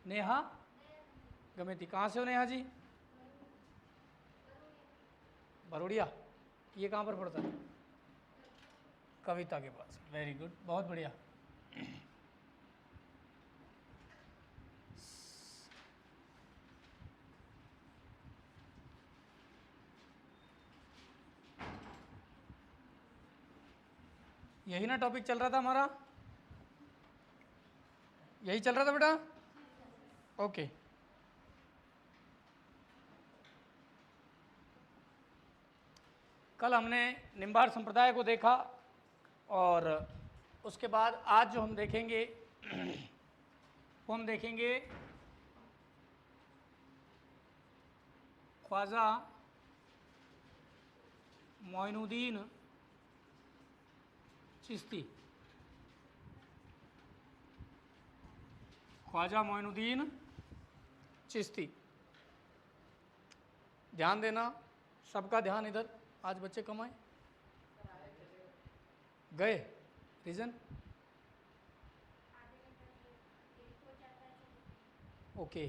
नेहा गमेती। कहाँ से हो नेहा जी? बरोड़िया। ये कहाँ पर पड़ता है? कविता के पास। वेरी गुड, बहुत बढ़िया। यही ना टॉपिक चल रहा था हमारा? यही चल रहा था बेटा? ओके। कल हमने निम्बार संप्रदाय को देखा और उसके बाद आज जो हम देखेंगे वो हम देखेंगे ख्वाजा मोइनुद्दीन चिश्ती। ख्वाजा मोइनुद्दीन चिश्ती। ध्यान देना, सबका ध्यान इधर। आज बच्चे कम आए, गए, रीज़न? ओके।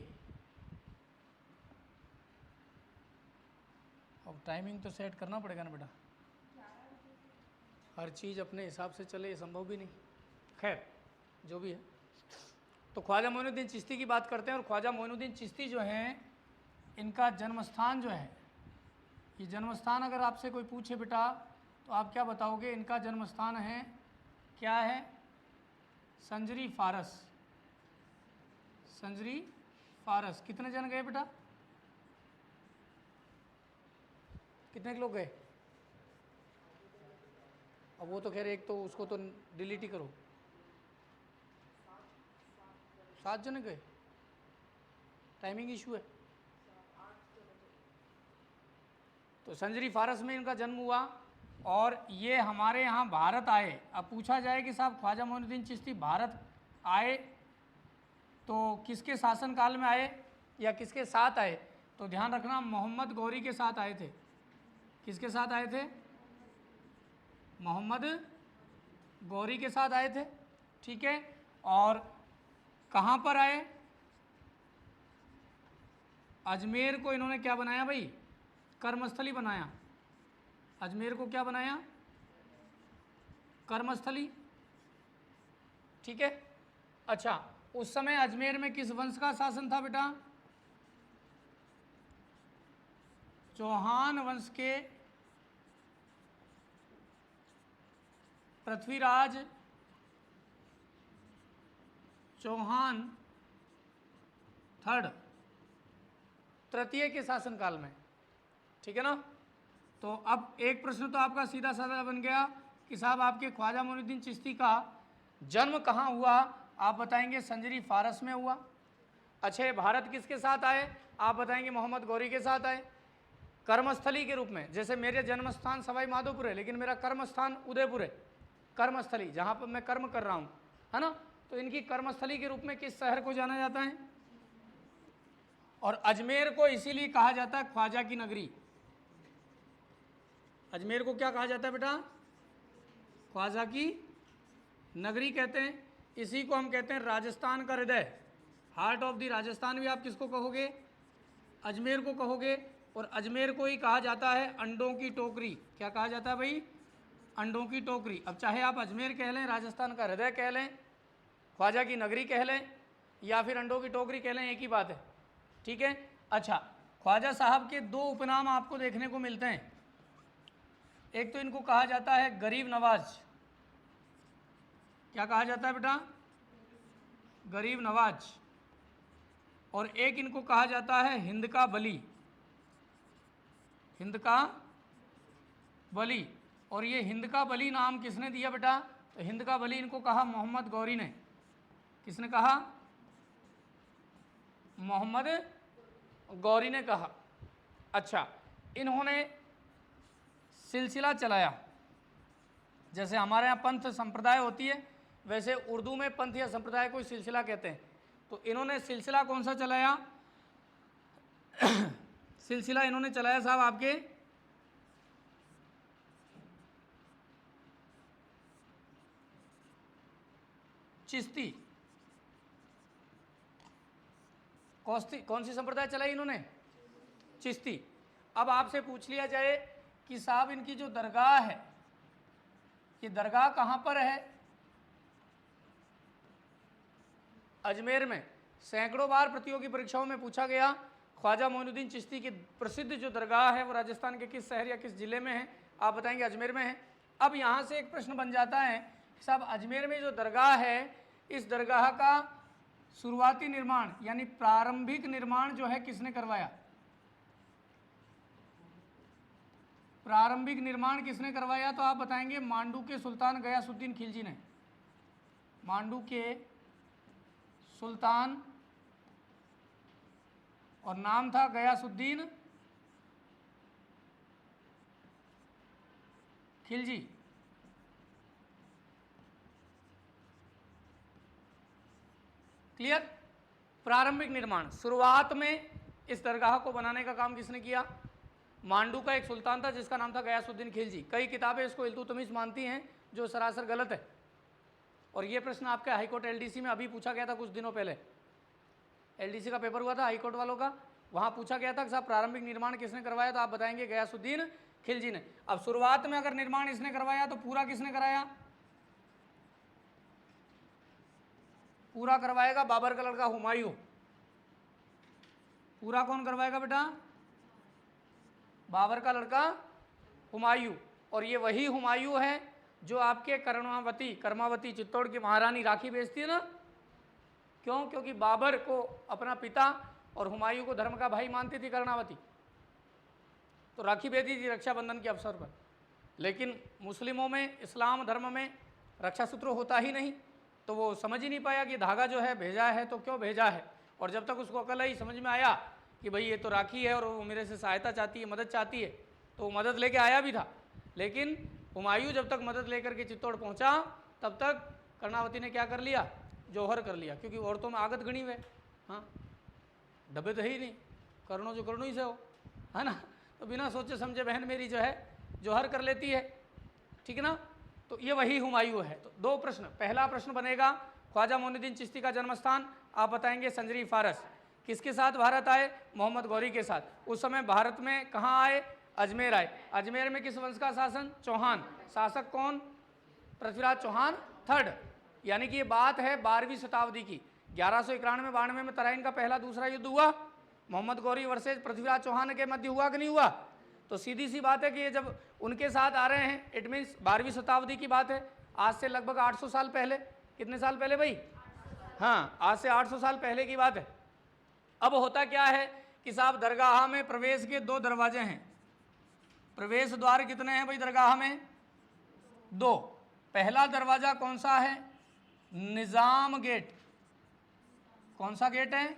अब टाइमिंग तो सेट करना पड़ेगा ना बेटा, हर चीज़ अपने हिसाब से चले ये संभव भी नहीं। खैर जो भी है, तो ख्वाजा मोइनुद्दीन चिश्ती की बात करते हैं। और ख्वाजा मोइनुद्दीन चिश्ती जो हैं, इनका जन्म स्थान जो है, ये जन्म स्थान अगर आपसे कोई पूछे बेटा तो आप क्या बताओगे? इनका जन्म स्थान है, क्या है? संजरी फारस। संजरी फारस। कितने जन गए बेटा? कितने लोग गए? अब वो तो खैर एक तो उसको तो डिलीट ही करो। 7 जने गए, टाइमिंग इशू है। तो संजरी फारस में इनका जन्म हुआ और ये हमारे यहाँ भारत आए। अब पूछा जाए कि साहब ख्वाजा मोइनुद्दीन चिश्ती भारत आए तो किसके शासनकाल में आए या किसके साथ आए? तो ध्यान रखना, मोहम्मद गौरी के साथ आए थे। किसके साथ आए थे? मोहम्मद गौरी के साथ आए थे। ठीक है। और कहाँ पर आए? अजमेर को इन्होंने क्या बनाया भाई? कर्मस्थली बनाया। अजमेर को क्या बनाया? कर्मस्थली। ठीक है। अच्छा, उस समय अजमेर में किस वंश का शासन था बेटा? चौहान वंश के पृथ्वीराज चौहान थर्ड, तृतीय के शासनकाल में। ठीक है ना? तो अब एक प्रश्न तो आपका सीधा साधा बन गया कि साहब आपके ख्वाजा मोइनुद्दीन चिश्ती का जन्म कहाँ हुआ? आप बताएंगे संजरी फारस में हुआ। अच्छा, भारत किसके साथ आए? आप बताएंगे मोहम्मद गौरी के साथ आए। कर्मस्थली के रूप में, जैसे मेरे जन्म स्थान सवाई माधोपुर है लेकिन मेरा कर्म स्थान उदयपुर है। कर्मस्थली, जहाँ पर मैं कर्म कर रहा हूँ, है ना? तो इनकी कर्मस्थली के रूप में किस शहर को जाना जाता है? और अजमेर को इसीलिए कहा जाता है ख्वाजा की नगरी। अजमेर को क्या कहा जाता है बेटा? ख्वाजा की नगरी कहते हैं। इसी को हम कहते हैं राजस्थान का हृदय, हार्ट ऑफ द राजस्थान भी आप किसको कहोगे? अजमेर को कहोगे। और अजमेर को ही कहा जाता है अंडों की टोकरी। क्या कहा जाता है भाई? अंडों की टोकरी। अब चाहे आप अजमेर कह लें, राजस्थान का हृदय कह लें, ख्वाजा की नगरी कह लें या फिर अंडों की टोकरी कह लें, एक ही बात है। ठीक है। अच्छा, ख्वाजा साहब के 2 उपनाम आपको देखने को मिलते हैं। एक तो इनको कहा जाता है गरीब नवाज। क्या कहा जाता है बेटा? गरीब नवाज। और एक इनको कहा जाता है हिंद का बली। हिंद का बली। और ये हिंद का बली नाम किसने दिया बेटा? तो हिंद का बली इनको कहा मोहम्मद गौरी ने। किसने कहा? मोहम्मद गौरी ने कहा। अच्छा, इन्होंने सिलसिला चलाया। जैसे हमारे यहाँ पंथ संप्रदाय होती है, वैसे उर्दू में पंथ या संप्रदाय को सिलसिला कहते हैं। तो इन्होंने सिलसिला कौन सा चलाया? सिलसिला इन्होंने चलाया साहब आपके चिश्ती। कौन सी संप्रदाय चलाई इन्होंने? चिश्ती। अब आपसे पूछ लिया जाए कि साहब इनकी जो दरगाह है, ये दरगाह कहाँ पर है? अजमेर में। सैकड़ों बार प्रतियोगी परीक्षाओं में पूछा गया ख्वाजा मोइनुद्दीन चिश्ती की प्रसिद्ध जो दरगाह है वो राजस्थान के किस शहर या किस जिले में है? आप बताएंगे अजमेर में है। अब यहाँ से एक प्रश्न बन जाता है साहब, अजमेर में जो दरगाह है, इस दरगाह का शुरुआती निर्माण यानी प्रारंभिक निर्माण जो है किसने करवाया? प्रारंभिक निर्माण किसने करवाया? तो आप बताएंगे मांडू के सुल्तान गयासुद्दीन खिलजी ने। मांडू के सुल्तान और नाम था गयासुद्दीन खिलजी। क्लियर? प्रारंभिक निर्माण, शुरुआत में इस दरगाह को बनाने का काम किसने किया? मांडू का एक सुल्तान था जिसका नाम था गयासुद्दीन खिलजी। कई किताबें इसको इल्तुतमिश मानती हैं, जो सरासर गलत है। और ये प्रश्न आपके हाईकोर्ट एलडीसी में अभी पूछा गया था कुछ दिनों पहले। एलडीसी का पेपर हुआ था हाईकोर्ट वालों का, वहाँ पूछा गया था कि साहब प्रारंभिक निर्माण किसने करवाया? तो आप बताएंगे गयासुद्दीन खिलजी ने। अब शुरुआत में अगर निर्माण इसने करवाया तो पूरा किसने कराया? पूरा करवाएगा बाबर का लड़का हुमायूं। पूरा कौन करवाएगा बेटा? बाबर का लड़का हुमायूं। और ये वही हुमायूं है जो आपके कर्मावती चित्तौड़ की महारानी राखी बेचती है ना। क्यों? क्योंकि बाबर को अपना पिता और हुमायूं को धर्म का भाई मानती थी कर्णावती, तो राखी बेचती थी रक्षाबंधन के अवसर पर। लेकिन मुस्लिमों में, इस्लाम धर्म में रक्षा सूत्र होता ही नहीं, तो वो समझ ही नहीं पाया कि धागा जो है भेजा है तो क्यों भेजा है। और जब तक उसको अकल आई, समझ में आया कि भाई ये तो राखी है और वो मेरे से सहायता चाहती है, मदद चाहती है, तो वो मदद लेके आया भी था। लेकिन हुमायूं जब तक मदद लेकर के चित्तौड़ पहुंचा, तब तक कर्णावती ने क्या कर लिया? जौहर कर लिया। क्योंकि औरतों में आगत गणी हुए, हाँ, डब्बे तो है ही नहीं, कर्णों जो कर्णों ही से हो, है ना। तो बिना सोचे समझे बहन मेरी जो है जौहर कर लेती है, ठीक है ना। तो ये वही हुमायूं है। तो दो प्रश्न। पहला प्रश्न बनेगा ख्वाजा मोइनुद्दीन चिश्ती का जन्म स्थान, आप बताएंगे संजरी फारस। किसके साथ भारत आए? मोहम्मद गौरी के साथ। उस समय भारत में कहाँ आए? अजमेर आए। अजमेर में किस वंश का शासन? चौहान। शासक कौन? पृथ्वीराज चौहान थर्ड। यानी कि ये बात है 12वीं शताब्दी की। 1191-92 में तराइन का पहला दूसरा युद्ध हुआ, मोहम्मद गौरी वर्सेज पृथ्वीराज चौहान के मध्य हुआ कि नहीं हुआ? तो सीधी सी बात है कि ये जब उनके साथ आ रहे हैं, इट मीन्स 12वीं शताब्दी की बात है, आज से लगभग 800 साल पहले। कितने साल पहले भाई? हाँ, आज से 800 साल पहले की बात है। अब होता क्या है कि साहब दरगाह में प्रवेश के 2 दरवाजे हैं। प्रवेश द्वार कितने हैं भाई दरगाह में? 2। पहला दरवाजा कौन सा है? निज़ाम गेट। कौन सा गेट है?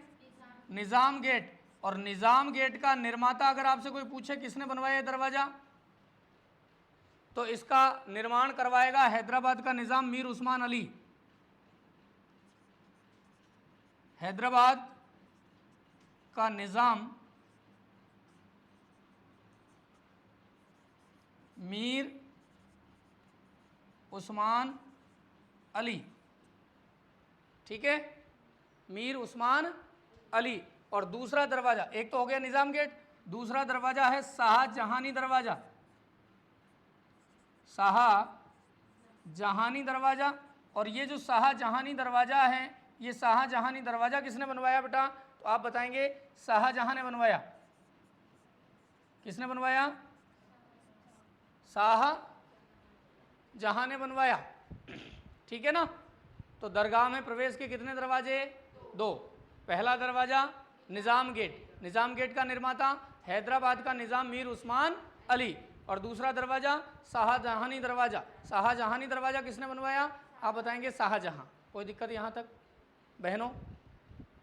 निज़ाम गेट। और निज़ाम गेट का निर्माता अगर आपसे कोई पूछे किसने बनवाया ये दरवाजा, तो इसका निर्माण करवाएगा हैदराबाद का निज़ाम मीर उस्मान अली। हैदराबाद का निज़ाम मीर उस्मान अली, ठीक है, मीर उस्मान अली। और दूसरा दरवाजा, एक तो हो गया निज़ाम गेट, दूसरा दरवाजा है शाहजहानी दरवाजा। शाहजहानी दरवाजा। और ये जो शाहजहानी दरवाजा है, ये शाहजहानी दरवाजा किसने बनवाया बेटा? तो आप बताएंगे शाहजहां ने बनवाया। किसने बनवाया? शाहजहां ने बनवाया, ठीक है ना। तो दरगाह में प्रवेश के कितने दरवाजे? 2। पहला दरवाजा निज़ाम गेट। निज़ाम गेट का निर्माता हैदराबाद का निज़ाम मीर उस्मान अली। और दूसरा दरवाजा शाहजहानी दरवाजा। शाहजहानी दरवाजा किसने बनवाया? आप बताएंगे शाहजहां। कोई दिक्कत यहाँ तक बहनों?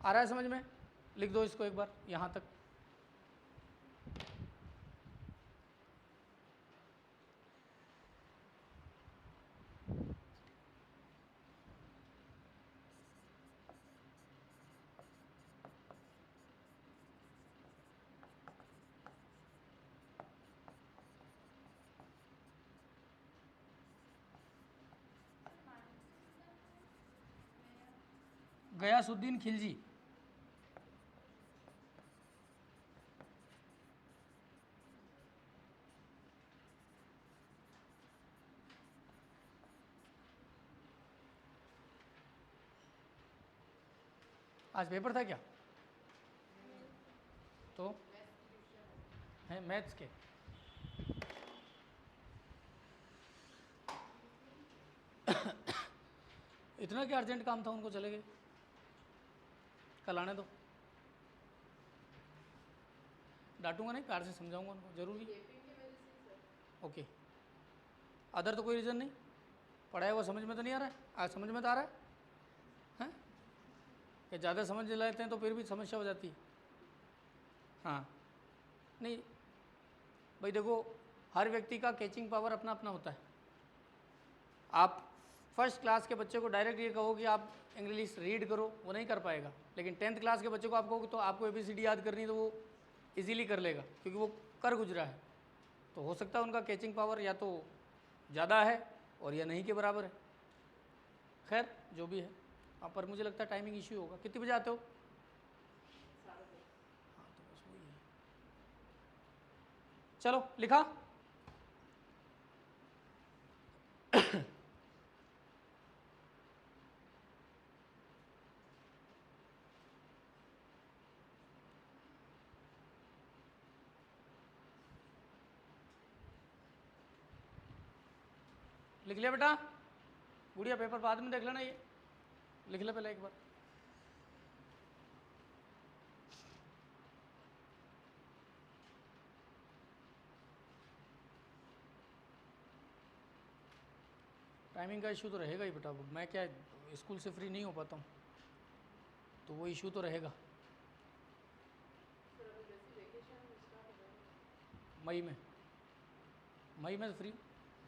आ रहा है समझ में? लिख दो इसको एक बार यहाँ तक। गयासुद्दीन खिलजी। आज पेपर था क्या? तो है मैथ्स के। इतना क्या अर्जेंट काम था उनको, चले गए? कल आने दो, डांटूंगा नहीं, प्यार से समझाऊंगा उनको, जरूरी। ओके, अदर तो कोई रीज़न नहीं? पढ़ाया हुआ समझ में तो नहीं आ रहा है? आज समझ में तो आ रहा है? कि ज़्यादा समझ लेते हैं तो फिर भी समस्या हो जाती है। हाँ, नहीं भाई देखो, हर व्यक्ति का कैचिंग पावर अपना अपना होता है। आप फर्स्ट क्लास के बच्चे को डायरेक्ट ये कहो कि आप इंग्लिश रीड करो, वो नहीं कर पाएगा। लेकिन 10th क्लास के बच्चे को आप कहो तो आपको ABCD याद करनी, तो वो इजीली कर लेगा, क्योंकि वो कर गुजरा है। तो हो सकता है उनका कैचिंग पावर या तो ज़्यादा है और या नहीं के बराबर है। खैर जो भी है, पर मुझे लगता है टाइमिंग इश्यू होगा। कितने बजे आते हो? हाँ, तो बस वही है। चलो लिखा? लिख लिया बेटा? गुड़िया पेपर बाद में देख लेना, ये लिख ले पहले एक बार। टाइमिंग का इशू तो रहेगा ही बेटा, मैं क्या स्कूल से फ्री नहीं हो पाता हूँ, तो वो इशू तो रहेगा। मई में फ्री,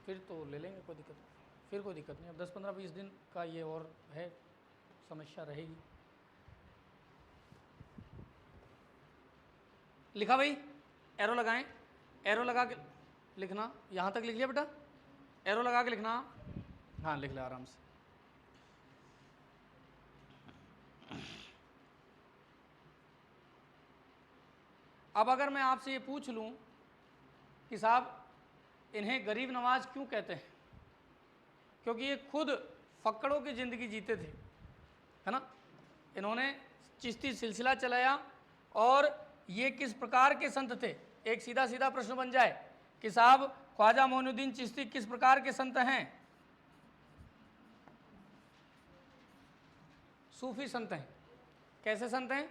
फिर तो ले लेंगे, कोई दिक्कत नहीं। फिर कोई दिक्कत नहीं, अब 10-15-20 दिन का ये और है, समस्या रहेगी। लिखा भाई? एरो लगाएं, एरो लगा के लिखना। यहाँ तक लिख लिया बेटा? एरो लगा के लिखना। हाँ लिख ले आराम से। अब अगर मैं आपसे ये पूछ लूँ कि साहब इन्हें गरीब नवाज क्यों कहते हैं? क्योंकि ये खुद फक्कड़ों की ज़िंदगी जीते थे, है ना। इन्होंने चिश्ती सिलसिला चलाया, और ये किस प्रकार के संत थे? एक सीधा सीधा प्रश्न बन जाए कि साहब ख्वाजा मोइनुद्दीन चिश्ती किस प्रकार के संत हैं? सूफी संत हैं। कैसे संत हैं?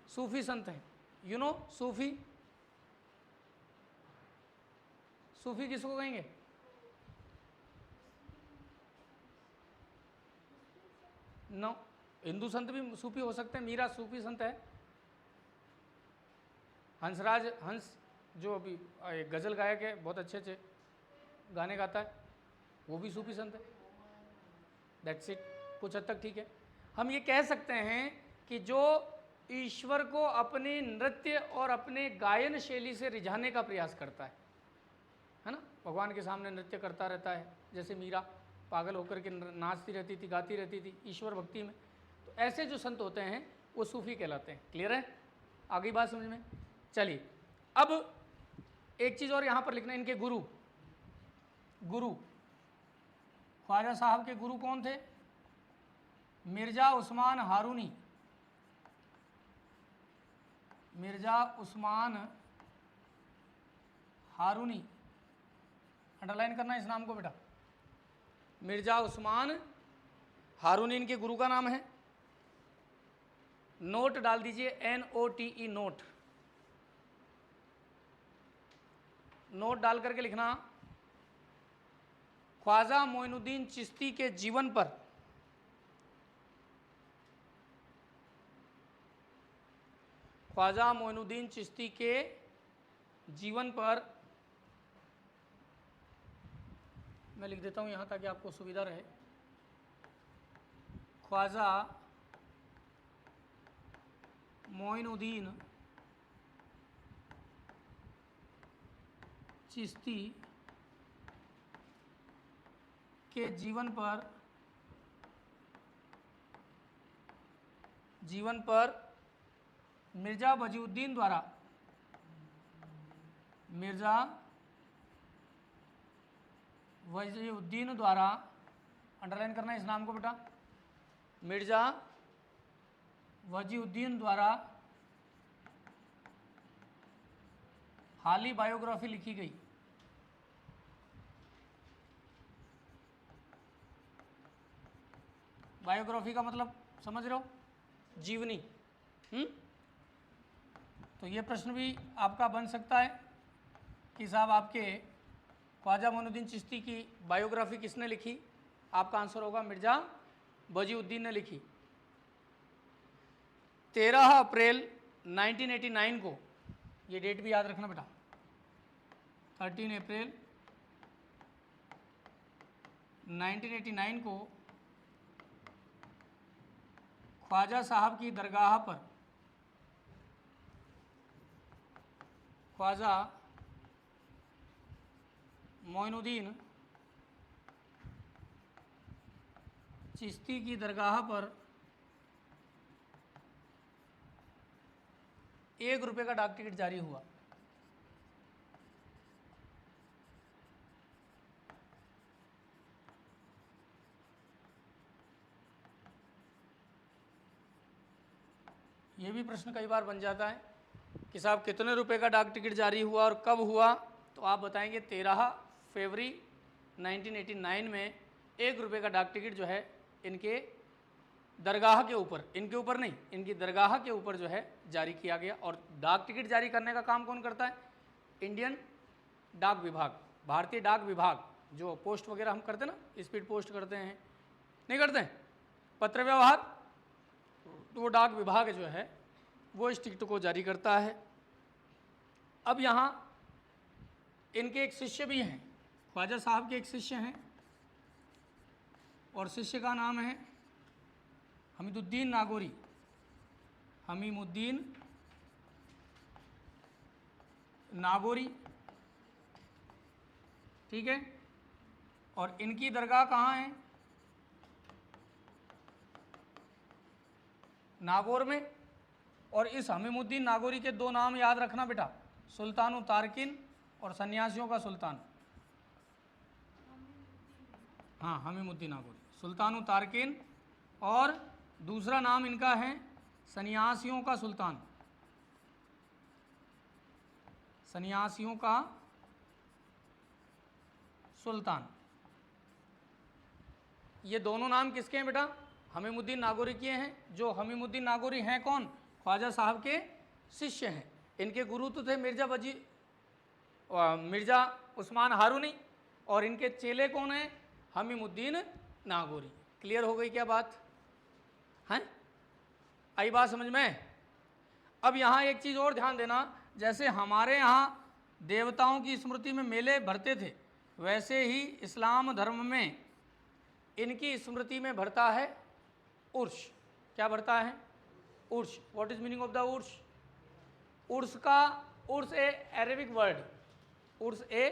सूफी संत हैं। यू नो सूफी? सूफी किसको कहेंगे? नो, हिंदू संत भी सूफी हो सकते हैं। मीरा सूफी संत है। हंसराज हंस जो अभी एक गज़ल गायक है, बहुत अच्छे अच्छे गाने गाता है, वो भी सूफी संत है। दैट्स इट, कुछ हद तक ठीक है। हम ये कह सकते हैं कि जो ईश्वर को अपने नृत्य और अपने गायन शैली से रिझाने का प्रयास करता है ना, भगवान के सामने नृत्य करता रहता है, जैसे मीरा पागल होकर के नाचती रहती थी, गाती रहती थी ईश्वर भक्ति में। तो ऐसे जो संत होते हैं वो सूफी कहलाते हैं। क्लियर है? आ गई बात समझ में? चलिए, अब एक चीज़ और यहाँ पर लिखना, इनके गुरु ख्वाजा साहब के गुरु कौन थे? मिर्ज़ा उस्मान हारूनी। मिर्ज़ा उस्मान हारूनी, अंडरलाइन करना इस नाम को बेटा। मिर्ज़ा उस्मान हारूनी इनके गुरु का नाम है। नोट डाल दीजिए, NOTE नोट। नोट डाल करके लिखना, ख्वाजा मोइनुद्दीन चिश्ती के जीवन पर ख्वाजा मोइनुद्दीन चिश्ती के जीवन पर मैं लिख देता हूँ यहाँ ताकि आपको सुविधा रहे। ख्वाजा मोइनुद्दीन चिश्ती के जीवन पर मिर्ज़ा वजीउद्दीन द्वारा अंडरलाइन करना इस नाम को बेटा, मिर्ज़ा वजीउद्दीन द्वारा हाल ही बायोग्राफी लिखी गई। बायोग्राफी का मतलब समझ रहे हो, जीवनी। तो ये प्रश्न भी आपका बन सकता है कि साहब आपके ख्वाजा मोइनुद्दीन चिश्ती की बायोग्राफी किसने लिखी। आपका आंसर होगा मिर्ज़ा वजीउद्दीन ने लिखी। 13 अप्रैल 1989 को, ये डेट भी याद रखना बेटा, 13 अप्रैल 1989 को ख्वाजा साहब की दरगाह पर ख्वाजा मोइनुद्दीन चिश्ती की दरगाह पर 1 रुपये का डाक टिकट जारी हुआ। ये भी प्रश्न कई बार बन जाता है कि साहब कितने रुपए का डाक टिकट जारी हुआ और कब हुआ। तो आप बताएंगे 13 फरवरी 1989 में 1 रुपये का डाक टिकट जो है इनके दरगाह के ऊपर, इनके ऊपर नहीं, इनकी दरगाह के ऊपर जो है जारी किया गया। और डाक टिकट जारी करने का काम कौन करता है? इंडियन डाक विभाग, भारतीय डाक विभाग। जो पोस्ट वगैरह हम करते हैं ना, स्पीड पोस्ट करते हैं, नहीं करते हैं, पत्र व्यवहार, तो वो डाक विभाग जो है वो इस टिकट को जारी करता है। अब यहाँ इनके एक शिष्य भी हैं, ख्वाजा साहब के एक शिष्य हैं और शिष्य का नाम है हमीदुद्दीन नागौरी। हमीदुद्दीन नागौरी, ठीक है। और इनकी दरगाह कहाँ है? नागौर में। और इस हमीदुद्दीन नागौरी के 2 नाम याद रखना बेटा, सुल्तान तारकिन और सन्यासियों का सुल्तान। हाँ, हमीदुद्दीन नागौरी, सुल्तान तारकिन, और दूसरा नाम इनका है सन्यासियों का सुल्तान। सन्यासियों का सुल्तान। ये दोनों नाम किसके हैं बेटा? हमीदुद्दीन नागौरी के हैं। जो हमीदुद्दीन नागौरी हैं कौन? ख्वाजा साहब के शिष्य हैं। इनके गुरु तो थे मिर्ज़ा उस्मान हारूनी, और इनके चेले कौन हैं? हमीदुद्दीन नागौरी। क्लियर हो गई क्या बात? हैं, आई बात समझ में? अब यहाँ एक चीज़ और ध्यान देना, जैसे हमारे यहाँ देवताओं की स्मृति में मेले भरते थे, वैसे ही इस्लाम धर्म में इनकी स्मृति में भरता है उर्स। क्या भरता है? उर्स। What is meaning of the उर्स? उर्स का, उर्स ए अरबिक वर्ड, उर्स ए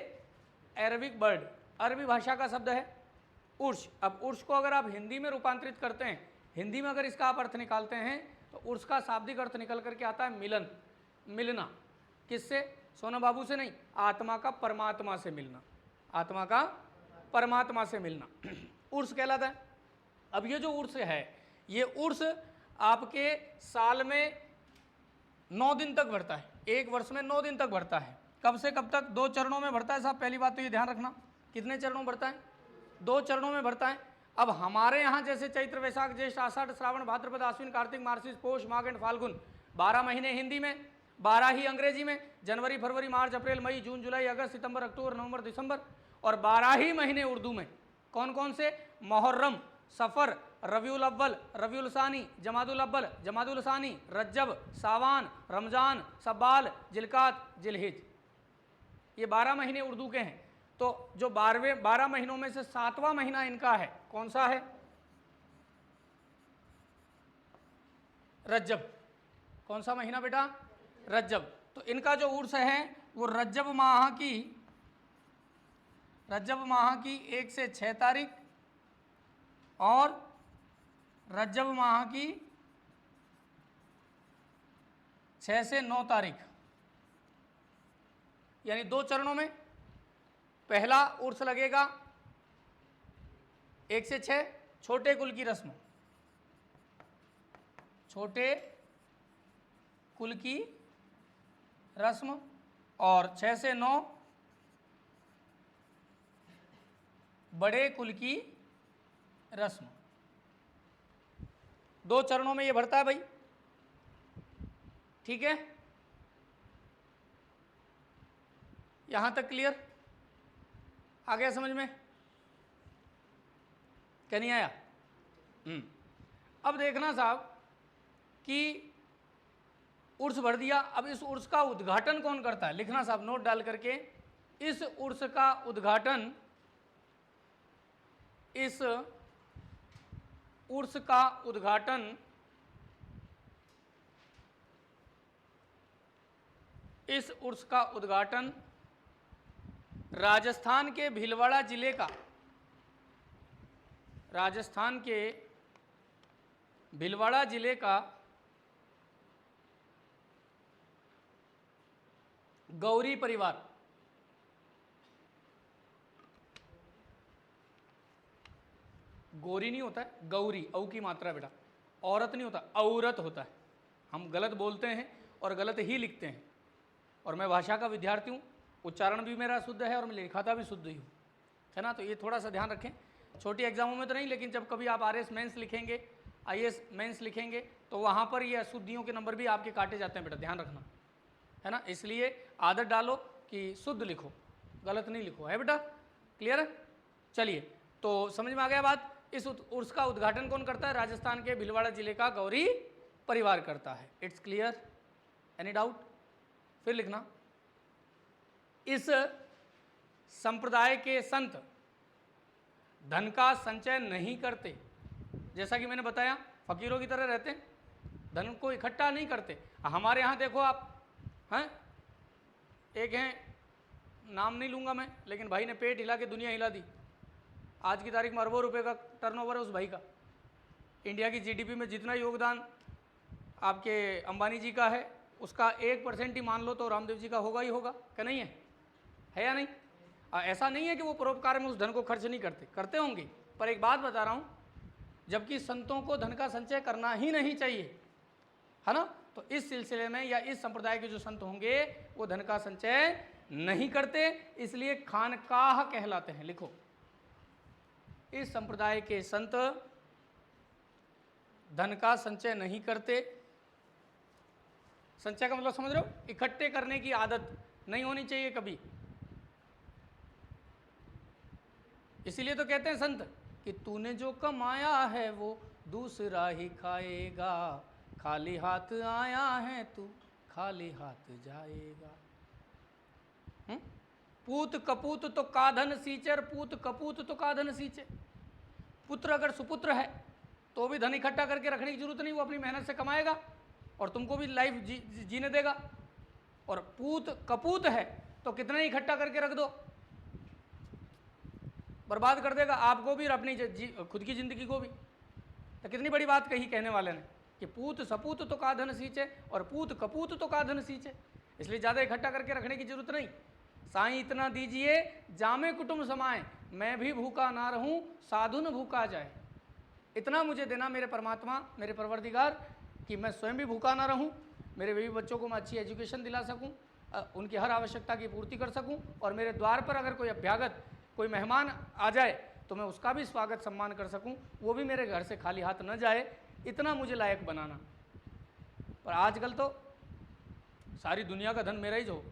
अरबिक वर्ड, अरबी भाषा का शब्द है उर्स। अब उर्स को अगर आप हिंदी में रूपांतरित करते हैं, हिंदी में अगर इसका आप अर्थ निकालते हैं, तो उर्स का शाब्दिक अर्थ निकल करके आता है मिलन, मिलना। किससे? सोना बाबू से नहीं, आत्मा का परमात्मा से मिलना, आत्मा का परमात्मा से मिलना उर्स कहलाता है। अब ये जो उर्स है, ये उर्स आपके साल में 9 दिन तक बढ़ता है, एक वर्ष में 9 दिन तक बढ़ता है। कब से कब तक? 2 चरणों में बढ़ता है साहब। पहली बात तो ये ध्यान रखना, कितने चरणों में बढ़ता है? 2 चरणों में बढ़ता है। अब हमारे यहाँ जैसे चैत्र, वैशाख, ज्येष्ठ, आषाढ़, श्रावण, भाद्रपद, आश्विन, कार्तिक, मार्गशीर्ष, पौष, माघ एंड फाल्गुन, 12 महीने हिंदी में, 12 ही अंग्रेजी में, जनवरी, फरवरी, मार्च, अप्रैल, मई, जून, जुलाई, अगस्त, सितंबर, अक्टूबर, नवंबर, दिसंबर, और 12 ही महीने उर्दू में। कौन कौन से? मुहर्रम, सफ़र, रबीउल अव्वल, रबीउल सानी, जमादुल अव्वल, जमादुल सानी, रज्जब, सावान, रमज़ान, शब्बाल, जिलकात, जिलहिज। ये 12 महीने उर्दू के हैं। तो जो 12 महीनों में से 7वां महीना इनका है, कौन सा है? रज्जब। कौन सा महीना बेटा? रज्जब। तो इनका जो उर्स है वो रज्जब माह की 1 से 6 तारीख और रज्जब माह की 6 से 9 तारीख, यानी 2 चरणों में। पहला उर्स लगेगा 1 से 6, छोटे कुल की रस्म, छोटे कुल की रस्म, और 6 से 9 बड़े कुल की रस्म। 2 चरणों में ये बढ़ता है भाई, ठीक है। यहां तक क्लियर? आ गया समझ में? क्या नहीं आया? अब देखना साहब कि उर्स भर दिया। अब इस उर्स का उद्घाटन कौन करता है? लिखना साहब नोट डाल करके, इस उर्स का उद्घाटन, इस उर्स का उद्घाटन इस उर्स का उद्घाटन राजस्थान के भीलवाड़ा जिले का, राजस्थान के भीलवाड़ा जिले का गौरी परिवार, गौरी नहीं होता है, गौरी, औ की मात्रा बेटा, औरत नहीं होता, औरत होता है। हम गलत बोलते हैं और गलत ही लिखते हैं, और मैं भाषा का विद्यार्थी हूँ, उच्चारण भी मेरा शुद्ध है और मैं लिखाता भी शुद्ध ही हूँ, है ना। तो ये थोड़ा सा ध्यान रखें। छोटी एग्जामों में तो नहीं, लेकिन जब कभी आप RS मेंस लिखेंगे, IAS मेंस लिखेंगे, तो वहाँ पर ये अशुद्धियों के नंबर भी आपके काटे जाते हैं बेटा, ध्यान रखना, है ना। इसलिए आदत डालो कि शुद्ध लिखो, गलत नहीं लिखो, है बेटा, क्लियर है? चलिए, तो समझ में आ गया बात। इस उर्स का उद्घाटन कौन करता है? राजस्थान के भीलवाड़ा जिले का गौरी परिवार करता है। It's clear? Any doubt? फिर लिखना, इस संप्रदाय के संत धन का संचय नहीं करते। जैसा कि मैंने बताया, फकीरों की तरह रहते हैं, धन को इकट्ठा नहीं करते। हमारे यहाँ देखो आप, हैं, एक हैं, नाम नहीं लूँगा मैं, लेकिन भाई ने पेट हिला के दुनिया हिला दी। आज की तारीख में अरबों रुपए का टर्नओवर है उस भाई का। इंडिया की GDP में जितना योगदान आपके अंबानी जी का है, उसका 1% ही मान लो तो रामदेव जी का होगा ही होगा, क्या नहीं है या नहीं? ऐसा नहीं है कि वो परोपकार में उस धन को खर्च नहीं करते, करते होंगे, पर एक बात बता रहा हूँ, जबकि संतों को धन का संचय करना ही नहीं चाहिए, है ना। तो इस सिलसिले में या इस संप्रदाय के जो संत होंगे वो धन का संचय नहीं करते, इसलिए खानकाह कहलाते हैं। लिखो, इस संप्रदाय के संत धन का संचय नहीं करते। संचय का मतलब समझ रहे हो? इकट्ठे करने की आदत नहीं होनी चाहिए कभी। इसीलिए तो कहते हैं संत कि तूने जो कमाया है वो दूसरा ही खाएगा, खाली हाथ आया है तू खाली हाथ जाएगा। पूत कपूत तो काधन सींचे, पूत कपूत तो काधन सींचे। पुत्र अगर सुपुत्र है तो भी धन इकट्ठा करके रखने की जरूरत नहीं, वो अपनी मेहनत से कमाएगा और तुमको भी लाइफ जीने देगा। और पूत कपूत है तो कितना ही इकट्ठा करके रख दो, बर्बाद कर देगा आपको भी और अपनी खुद की जिंदगी को भी। तो कितनी बड़ी बात कही कहने वाले ने कि पूत सपूत तो का धन सींचे और पूत कपूत तो का धन सींचे। इसलिए ज़्यादा इकट्ठा करके रखने की जरूरत नहीं। साईं इतना दीजिए जामे कुटुंब समाए, मैं भी भूखा ना रहूं साधु न भूखा जाए। इतना मुझे देना मेरे परमात्मा, मेरे परवरदिगार, कि मैं स्वयं भी भूखा ना रहूं, मेरे बीवी बच्चों को मैं अच्छी एजुकेशन दिला सकूं, उनकी हर आवश्यकता की पूर्ति कर सकूं, और मेरे द्वार पर अगर कोई अभ्यागत, कोई मेहमान आ जाए तो मैं उसका भी स्वागत सम्मान कर सकूं, वो भी मेरे घर से खाली हाथ न जाए। इतना मुझे लायक बनाना। पर आजकल तो सारी दुनिया का धन मेरा ही जो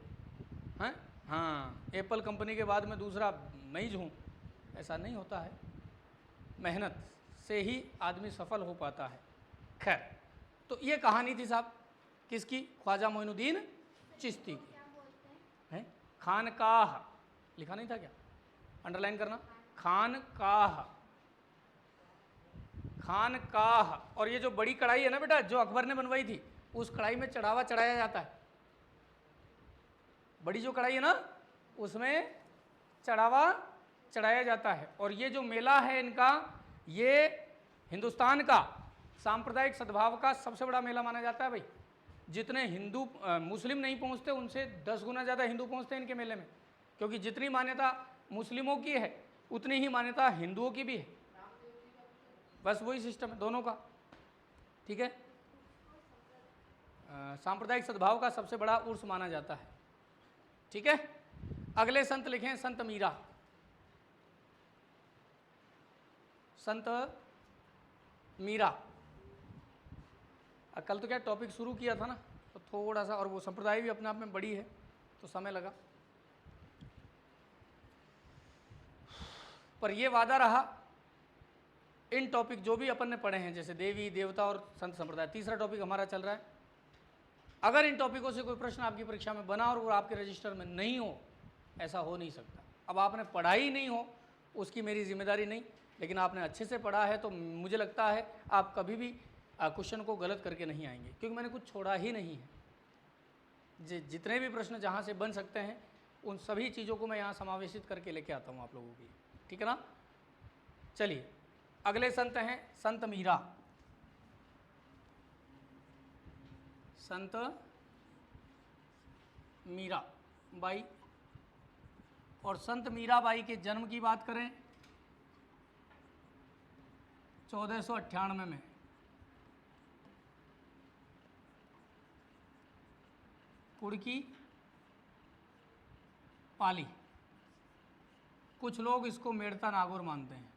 है, हाँ, एप्पल कंपनी के बाद में दूसरा मैं ही हूँ, ऐसा नहीं होता है। मेहनत से ही आदमी सफल हो पाता है। खैर, तो ये कहानी थी साहब किसकी? ख्वाजा मोइनुद्दीन चिश्ती की। है खानकाह, लिखा नहीं था क्या? अंडरलाइन करना, खानकाह, खानकाह। और ये जो बड़ी कढ़ाई है ना बेटा, जो अकबर ने बनवाई थी, उस कढ़ाई में चढ़ावा चढ़ाया जाता है। बड़ी जो कढ़ाई है ना, उसमें चढ़ावा चढ़ाया जाता है। और ये जो मेला है इनका, ये हिंदुस्तान का सांप्रदायिक सद्भाव का सबसे बड़ा मेला माना जाता है भाई। जितने हिंदू मुस्लिम नहीं पहुंचते, उनसे 10 गुना ज़्यादा हिंदू पहुंचते हैं इनके मेले में, क्योंकि जितनी मान्यता मुस्लिमों की है उतनी ही मान्यता हिंदुओं की भी है। बस वही सिस्टम है दोनों का, ठीक है। सांप्रदायिक सद्भाव का सबसे बड़ा उर्स माना जाता है। ठीक है, अगले संत लिखें संत मीरा। संत मीरा, कल तो क्या टॉपिक शुरू किया था ना, तो थोड़ा सा, और वो संप्रदाय भी अपने आप में बड़ी है तो समय लगा, पर ये वादा रहा इन टॉपिक जो भी अपन ने पढ़े हैं, जैसे देवी देवता और संत संप्रदाय, तीसरा टॉपिक हमारा चल रहा है। अगर इन टॉपिकों से कोई प्रश्न आपकी परीक्षा में बना और वो आपके रजिस्टर में नहीं हो, ऐसा हो नहीं सकता। अब आपने पढ़ा ही नहीं हो उसकी मेरी जिम्मेदारी नहीं, लेकिन आपने अच्छे से पढ़ा है तो मुझे लगता है आप कभी भी क्वेश्चन को गलत करके नहीं आएंगे, क्योंकि मैंने कुछ छोड़ा ही नहीं है। जितने भी प्रश्न जहाँ से बन सकते हैं उन सभी चीज़ों को मैं यहाँ समावेशित करके लेके आता हूँ आप लोगों की। ठीक है ना। चलिए अगले संत हैं संत मीरा। संत मीरा बाई, और संत मीरा बाई के जन्म की बात करें 1498 में, कुड़की पाली। कुछ लोग इसको मेड़ता नागौर मानते हैं।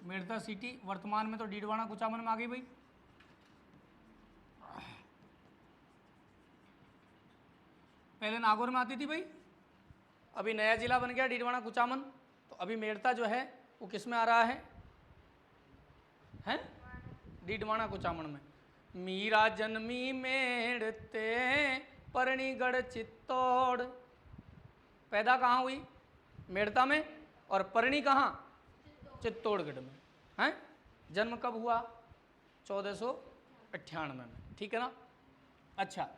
मेड़ता सिटी वर्तमान में तो डीडवाना कुचामन में आ गई भाई। पहले नागौर में आती थी भाई, अभी नया जिला बन गया डीडवाना कुचामन, तो अभी मेड़ता जो है वो किस में आ रहा है? डीडवाना कुचामन में। मीरा जन्मी मेड़ते परनीगढ़ चित्तौड़। पैदा कहाँ हुई? मेड़ता में, और परणी कहाँ? चित्तौड़गढ़ में। हैं, जन्म कब हुआ? 1498 में। ठीक है ना। अच्छा,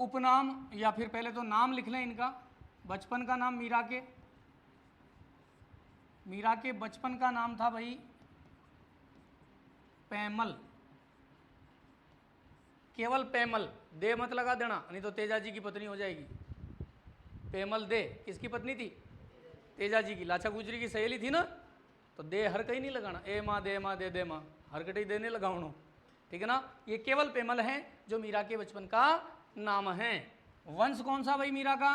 उपनाम या फिर पहले तो नाम लिख लें इनका। बचपन का नाम मीरा के बचपन का नाम था भाई पैमल, केवल पैमल, दे मत लगा देना नहीं तो तेजा जी की पत्नी हो जाएगी। पैमल दे किसकी पत्नी थी? तेजा जी की। लाचा गुजरी की सहेली थी ना, तो दे हर कहीं नहीं लगाना, ए माँ दे माँ, हर कहीं देने लगाओ। ठीक है ना। ये केवल पैमल है जो मीरा के बचपन का नाम है। वंश कौन सा भाई मीरा का?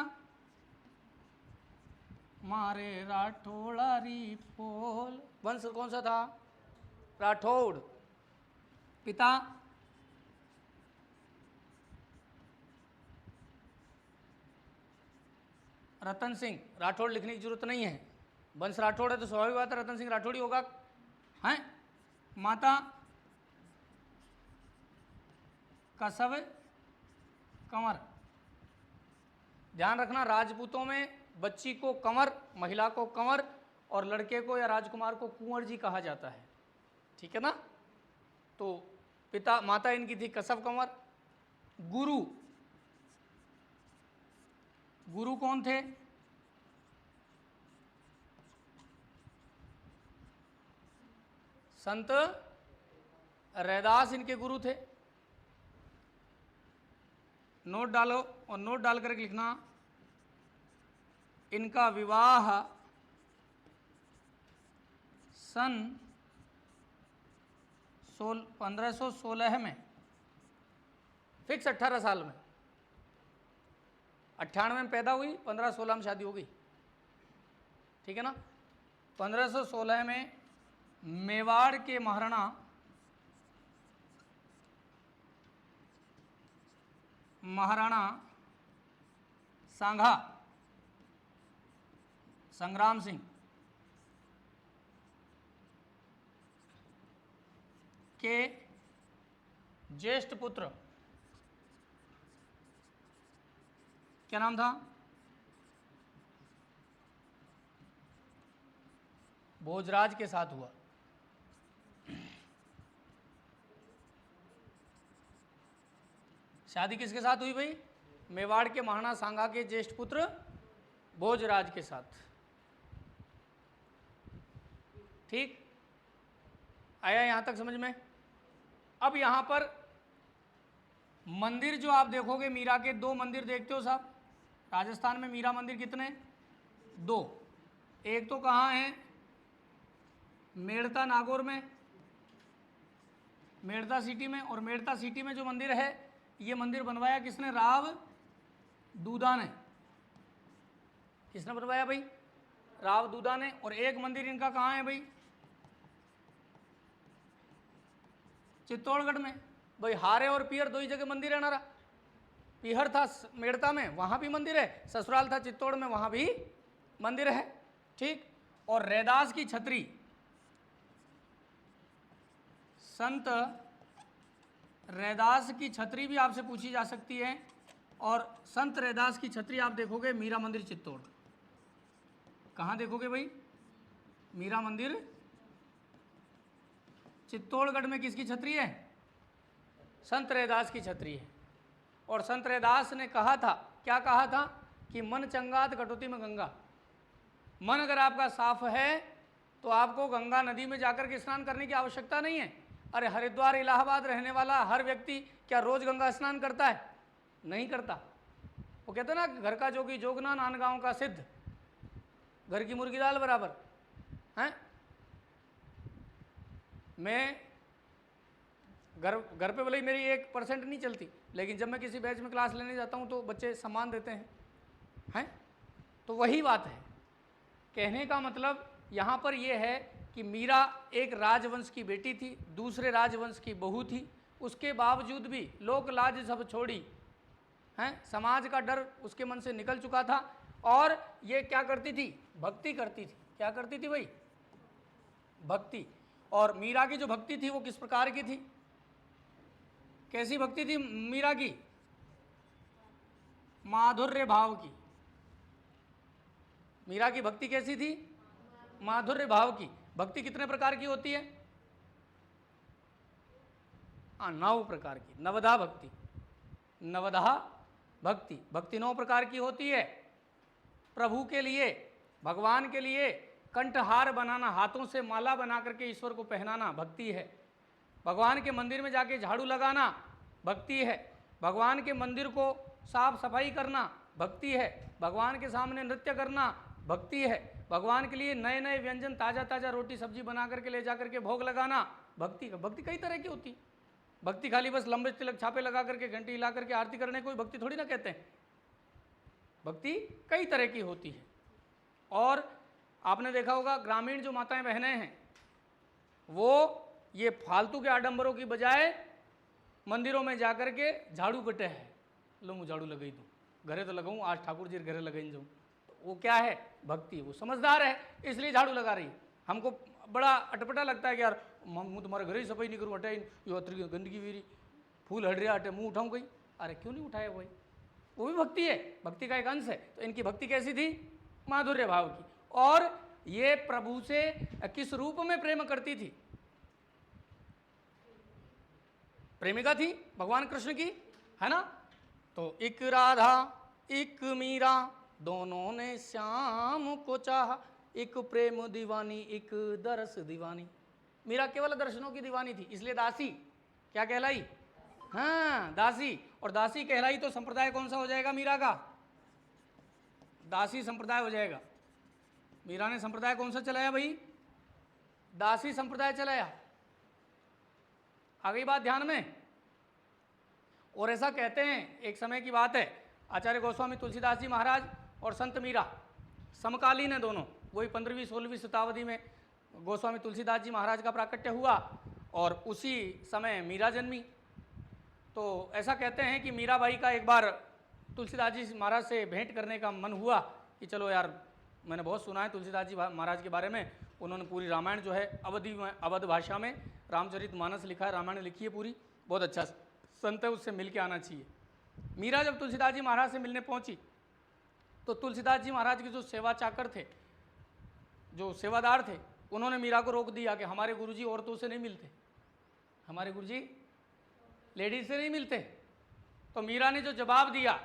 मारे राठौड़ा री पोल। वंश कौन सा था? राठौड़। पिता रतन सिंह। राठौड़ लिखने की जरूरत नहीं है, वंश राठौड़ है तो स्वाभाविक बात है रतन सिंह राठौड़ ही होगा। हैं। माता कसव कंवर। ध्यान रखना, राजपूतों में बच्ची को कंवर, महिला को कंवर, और लड़के को या राजकुमार को कुंवर जी कहा जाता है। ठीक है ना। तो पिता माता इनकी थी कसव कंवर। गुरु कौन थे? संत रैदास इनके गुरु थे। नोट डालो और नोट डाल कर लिखना, इनका विवाह सन 1516 में, फिक्स 18 साल में। 98 में पैदा हुई, 1516 में शादी हो गई। ठीक है ना। 1516 में मेवाड़ के महाराणा सांघा संग्राम सिंह के ज्येष्ठ पुत्र, क्या नाम था? भोजराज के साथ हुआ। शादी किसके साथ हुई भाई? मेवाड़ के महाराणा सांगा के ज्येष्ठ पुत्र भोजराज के साथ। ठीक, आया यहां तक समझ में? अब यहां पर मंदिर जो आप देखोगे, मीरा के 2 मंदिर देखते हो साहब। राजस्थान में मीरा मंदिर कितने? 2। एक तो कहाँ है? मेड़ता नागौर में, मेड़ता सिटी में। और मेड़ता सिटी में जो मंदिर है, ये मंदिर बनवाया किसने? राव दूदा ने। किसने बनवाया भाई? राव दूदा ने। और एक मंदिर इनका कहाँ है भाई? चित्तौड़गढ़ में। भाई हारे और पियर दो ही जगह मंदिर है ना। पिहर था मेड़ता में, वहाँ भी मंदिर है, ससुराल था चित्तौड़ में, वहाँ भी मंदिर है। ठीक। और रैदास की छतरी, संत रैदास की छतरी भी आपसे पूछी जा सकती है। और संत रैदास की छतरी आप देखोगे मीरा मंदिर चित्तौड़। कहाँ देखोगे भाई? मीरा मंदिर चित्तौड़गढ़ में। किसकी छतरी है? संत रैदास की छतरी है। और संत रैदास ने कहा था, क्या कहा था? कि मन चंगात कटौती में गंगा। मन अगर आपका साफ है तो आपको गंगा नदी में जाकर के स्नान करने की आवश्यकता नहीं है। अरे हरिद्वार इलाहाबाद रहने वाला हर व्यक्ति क्या रोज गंगा स्नान करता है? नहीं करता। वो कहते हैं ना, घर का जोगी जोगना, नान गाँव का सिद्ध, घर की मुर्गी दाल बराबर हैं। मैं घर पे भले ही मेरी 1% नहीं चलती, लेकिन जब मैं किसी बैच में क्लास लेने जाता हूँ तो बच्चे सम्मान देते हैं। तो वही बात है। कहने का मतलब यहाँ पर यह है कि मीरा एक राजवंश की बेटी थी, दूसरे राजवंश की बहू थी। उसके बावजूद भी लोक लाज सब छोड़ी हैं, समाज का डर उसके मन से निकल चुका था। और ये क्या करती थी? भक्ति करती थी। क्या करती थी भाई? भक्ति। और मीरा की जो भक्ति थी वो किस प्रकार की थी? कैसी भक्ति थी मीरा की? माधुर्य भाव की। मीरा की भक्ति कैसी थी? माधुर्य भाव की। भक्ति कितने प्रकार की होती है? 9 प्रकार की। नवधा भक्ति। नवधा भक्ति। भक्ति 9 प्रकार की होती है। प्रभु के लिए, भगवान के लिए कंठहार बनाना, हाथों से माला बना करके ईश्वर को पहनाना भक्ति है। भगवान के मंदिर में जाके झाड़ू लगाना भक्ति है। भगवान के मंदिर को साफ सफाई करना भक्ति है। भगवान के सामने नृत्य करना भक्ति है। भगवान के लिए नए नए व्यंजन, ताज़ा ताज़ा रोटी सब्जी बना करके ले जा करके भोग लगाना भक्ति का। भक्ति कई तरह की होती है। भक्ति खाली बस लंबे तिलक छापे लगा करके घंटी हिला करके आरती करने कोई भक्ति थोड़ी ना कहते हैं। भक्ति कई तरह की होती है। और आपने देखा होगा ग्रामीण जो माताएं बहनें हैं वो ये फालतू के आडंबरों की बजाय मंदिरों में जाकर के झाड़ू कटे है। लो मुझे झाड़ू लगाई दूँ, घरे तो लगाऊँ, आज ठाकुर जी घरे लगाई जाऊँ। तो वो क्या है? भक्ति। वो समझदार है इसलिए झाड़ू लगा रही है। हमको बड़ा अटपटा लगता है कि यार मुँह तुम्हारे घर ही सफाई नहीं करूँ, हटाई यो गंदगी वीरी, फूल हट रहा हटे, मुँह उठाऊँ कहीं। अरे क्यों नहीं उठाया भाई? वो भी भक्ति है, भक्ति का एक अंश है। तो इनकी भक्ति कैसी थी? माधुर्य भाव की। और ये प्रभु से किस रूप में प्रेम करती थी? प्रेमिका थी भगवान कृष्ण की, है ना। तो एक राधा एक मीरा दोनों ने श्याम को चाहा, एक प्रेम दीवानी एक दरस दीवानी। मीरा केवल दर्शनों की दीवानी थी, इसलिए दासी क्या कहलाई? हाँ, दासी। और दासी कहलाई तो संप्रदाय कौन सा हो जाएगा मीरा का? दासी संप्रदाय हो जाएगा। मीरा ने संप्रदाय कौन सा चलाया भाई? दासी संप्रदाय चलाया। आ गई बात ध्यान में। और ऐसा कहते हैं, एक समय की बात है, आचार्य गोस्वामी तुलसीदास जी महाराज और संत मीरा समकालीन है दोनों। वही 15वीं 16वीं शताब्दी में गोस्वामी तुलसीदास जी महाराज का प्राकट्य हुआ और उसी समय मीरा जन्मी। तो ऐसा कहते हैं कि मीराबाई का एक बार तुलसीदास जी महाराज से भेंट करने का मन हुआ कि चलो यार, मैंने बहुत सुना है तुलसीदास जी महाराज के बारे में। उन्होंने पूरी रामायण जो है अवध भाषा में रामचरितमानस लिखा है, रामायण लिखी है पूरी, बहुत अच्छा संत है, उससे मिल के आना चाहिए। मीरा जब तुलसीदास जी महाराज से मिलने पहुंची तो तुलसीदास जी महाराज के जो सेवा चाकर थे, जो सेवादार थे, उन्होंने मीरा को रोक दिया कि हमारे गुरुजी औरतों से नहीं मिलते, हमारे गुरुजी लेडीज से नहीं मिलते। तो मीरा ने जो जवाब दिया,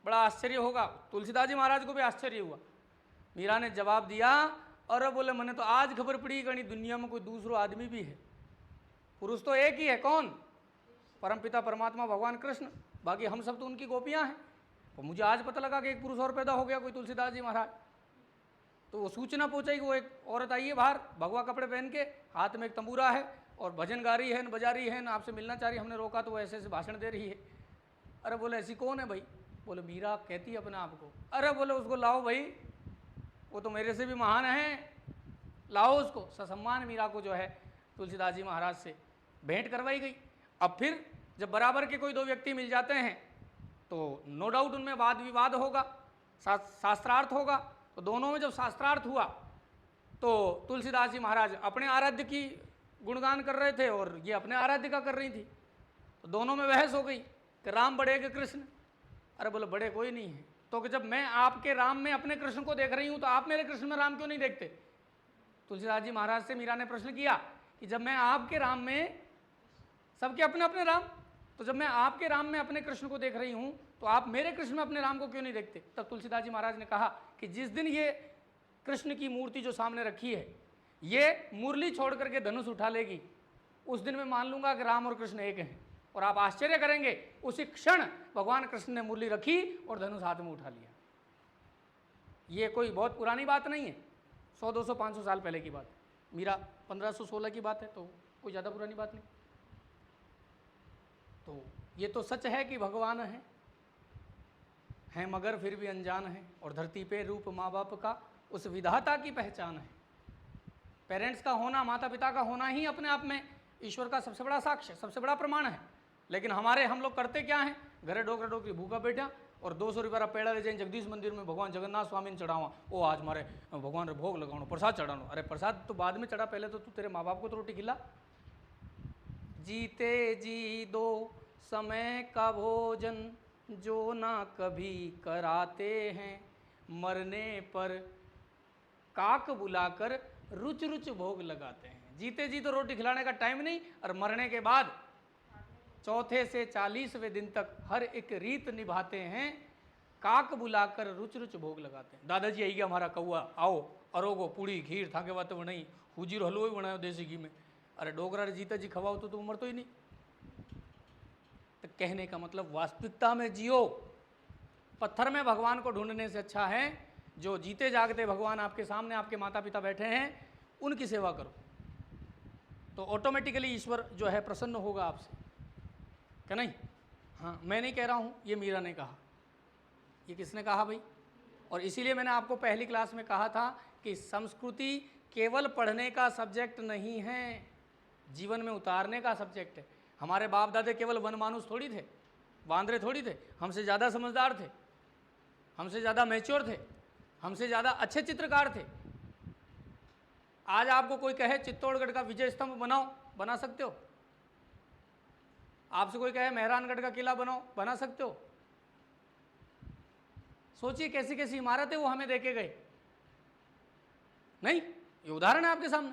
बड़ा आश्चर्य होगा, तुलसीदास जी महाराज को भी आश्चर्य हुआ। मीरा ने जवाब दिया, और बोले मैंने तो आज खबर पड़ी कि दुनिया में कोई दूसरा आदमी भी है। पुरुष तो एक ही है, कौन? परमपिता परमात्मा भगवान कृष्ण, बाकी हम सब तो उनकी गोपियां हैं। तो मुझे आज पता लगा कि एक पुरुष और पैदा हो गया, कोई तुलसीदास जी महाराज। तो वो सूचना पहुंचाई कि वो एक औरत आई है बाहर, भगवा कपड़े पहन के, हाथ में एक तंबूरा है और भजन गा रही है न बजा रही है न आपसे मिलना चाह रही है, हमने रोका तो वो ऐसे ऐसे भाषण दे रही है। अरे बोले ऐसी कौन है भाई? बोले मीरा कहती है अपने आप को। अरे बोले उसको लाओ भाई, वो तो मेरे से भी महान है, लाओ उसको। ससम्मान मीरा को जो है तुलसीदास जी महाराज से भेंट करवाई गई। अब फिर जब बराबर के कोई दो व्यक्ति मिल जाते हैं तो नो डाउट उनमें वाद विवाद होगा, शास्त्रार्थ होगा। तो दोनों में जब शास्त्रार्थ हुआ तो तुलसीदास जी महाराज अपने आराध्य की गुणगान कर रहे थे और ये अपने आराध्य का कर रही थी। तो दोनों में बहस हो गई कि राम बड़े कि कृष्ण। अरे बोले बड़े कोई नहीं है। तो कि जब मैं आपके राम में अपने कृष्ण को देख रही हूँ तो आप मेरे कृष्ण में राम क्यों नहीं देखते? तुलसीदास जी महाराज से मीरा ने प्रश्न किया कि जब मैं आपके राम में, सबके अपने अपने राम, तो जब मैं आपके राम में अपने कृष्ण को देख रही हूँ तो आप मेरे कृष्ण में अपने राम को क्यों नहीं देखते? तब तुलसीदास जी महाराज ने कहा कि जिस दिन ये कृष्ण की मूर्ति जो सामने रखी है ये मुरली छोड़ करके धनुष उठा लेगी, उस दिन मैं मान लूंगा कि राम और कृष्ण एक हैं। और आप आश्चर्य करेंगे, उसी क्षण भगवान कृष्ण ने मुरली रखी और धनुष हाथ में उठा लिया। ये कोई बहुत पुरानी बात नहीं है, 100, 200, 500 साल पहले की बात है। मीरा 1516 की बात है, तो कोई ज़्यादा पुरानी बात नहीं। तो ये तो सच है कि भगवान हैं मगर फिर भी अनजान है, और धरती पे रूप माँ बाप का उस विधाता की पहचान है। पेरेंट्स का होना, माता पिता का होना ही अपने आप में ईश्वर का सबसे बड़ा साक्ष्य, सबसे बड़ा प्रमाण है। लेकिन हम लोग करते क्या हैं? घरे डोकरा डोकरी भूखा बैठा और 200 रुपया पेड़ा ले जाए जगदीश मंदिर में भगवान जगन्नाथ स्वामी ने चढ़ावा, ओ आज मारे भगवान रे भोग लगाओ, प्रसाद चढ़ानो। अरे प्रसाद तो बाद में चढ़ा, पहले तो तू तेरे माँ बाप को तो रोटी खिला। जीते जी दो समय का भोजन जो ना कभी कराते हैं, मरने पर काक बुलाकर रुच रुच भोग लगाते हैं। जीते जी तो रोटी खिलाने का टाइम नहीं, और मरने के बाद चौथे से 40वें दिन तक हर एक रीत निभाते हैं, काक बुलाकर रुच रुच भोग लगाते हैं। दादाजी आई गया हमारा कौआ, आओ अरोगो पूड़ी खीर थाके बात बनाई, हुजीर हलवो ही बनायो देसी घी में। अरे डोगरा जीता जी खवाओ तो उम्र तो ही नहीं। तो कहने का मतलब वास्तविकता में जियो। पत्थर में भगवान को ढूंढने से अच्छा है जो जीते जागते भगवान आपके सामने, आपके माता पिता बैठे हैं, उनकी सेवा करो, तो ऑटोमेटिकली ईश्वर जो है प्रसन्न होगा आपसे, क्या नहीं? हाँ, मैं नहीं कह रहा हूँ, ये मीरा ने कहा। ये किसने कहा भाई? और इसीलिए मैंने आपको पहली क्लास में कहा था कि संस्कृति केवल पढ़ने का सब्जेक्ट नहीं है, जीवन में उतारने का सब्जेक्ट है। हमारे बाप दादे केवल वनमानुष थोड़ी थे, वांदरे थोड़ी थे, हमसे ज़्यादा समझदार थे, हमसे ज़्यादा मैच्योर थे, हमसे ज़्यादा अच्छे चित्रकार थे। आज आपको कोई कहे चित्तौड़गढ़ का विजय स्तंभ बनाओ, बना सकते हो? आपसे कोई कहे मेहरानगढ़ का किला बनाओ, बना सकते हो? सोचिए कैसी कैसी इमारतें वो हमें देके गए, नहीं? ये उदाहरण है आपके सामने।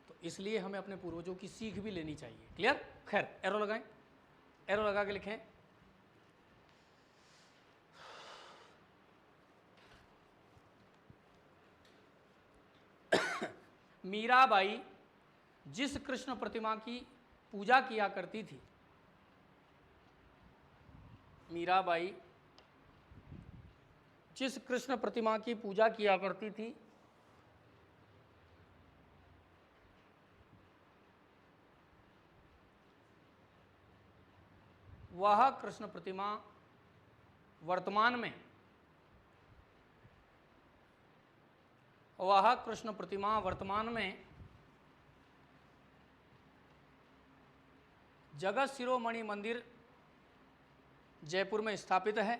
तो इसलिए हमें अपने पूर्वजों की सीख भी लेनी चाहिए। क्लियर? खैर, एरो लगाएं, एरो लगा के लिखें। मीराबाई जिस कृष्ण प्रतिमा की पूजा किया करती थी, मीराबाई जिस कृष्ण प्रतिमा की पूजा किया करती थी वह कृष्ण प्रतिमा वर्तमान में, वह कृष्ण प्रतिमा वर्तमान में जगत शिरोमणि मंदिर जयपुर में स्थापित है।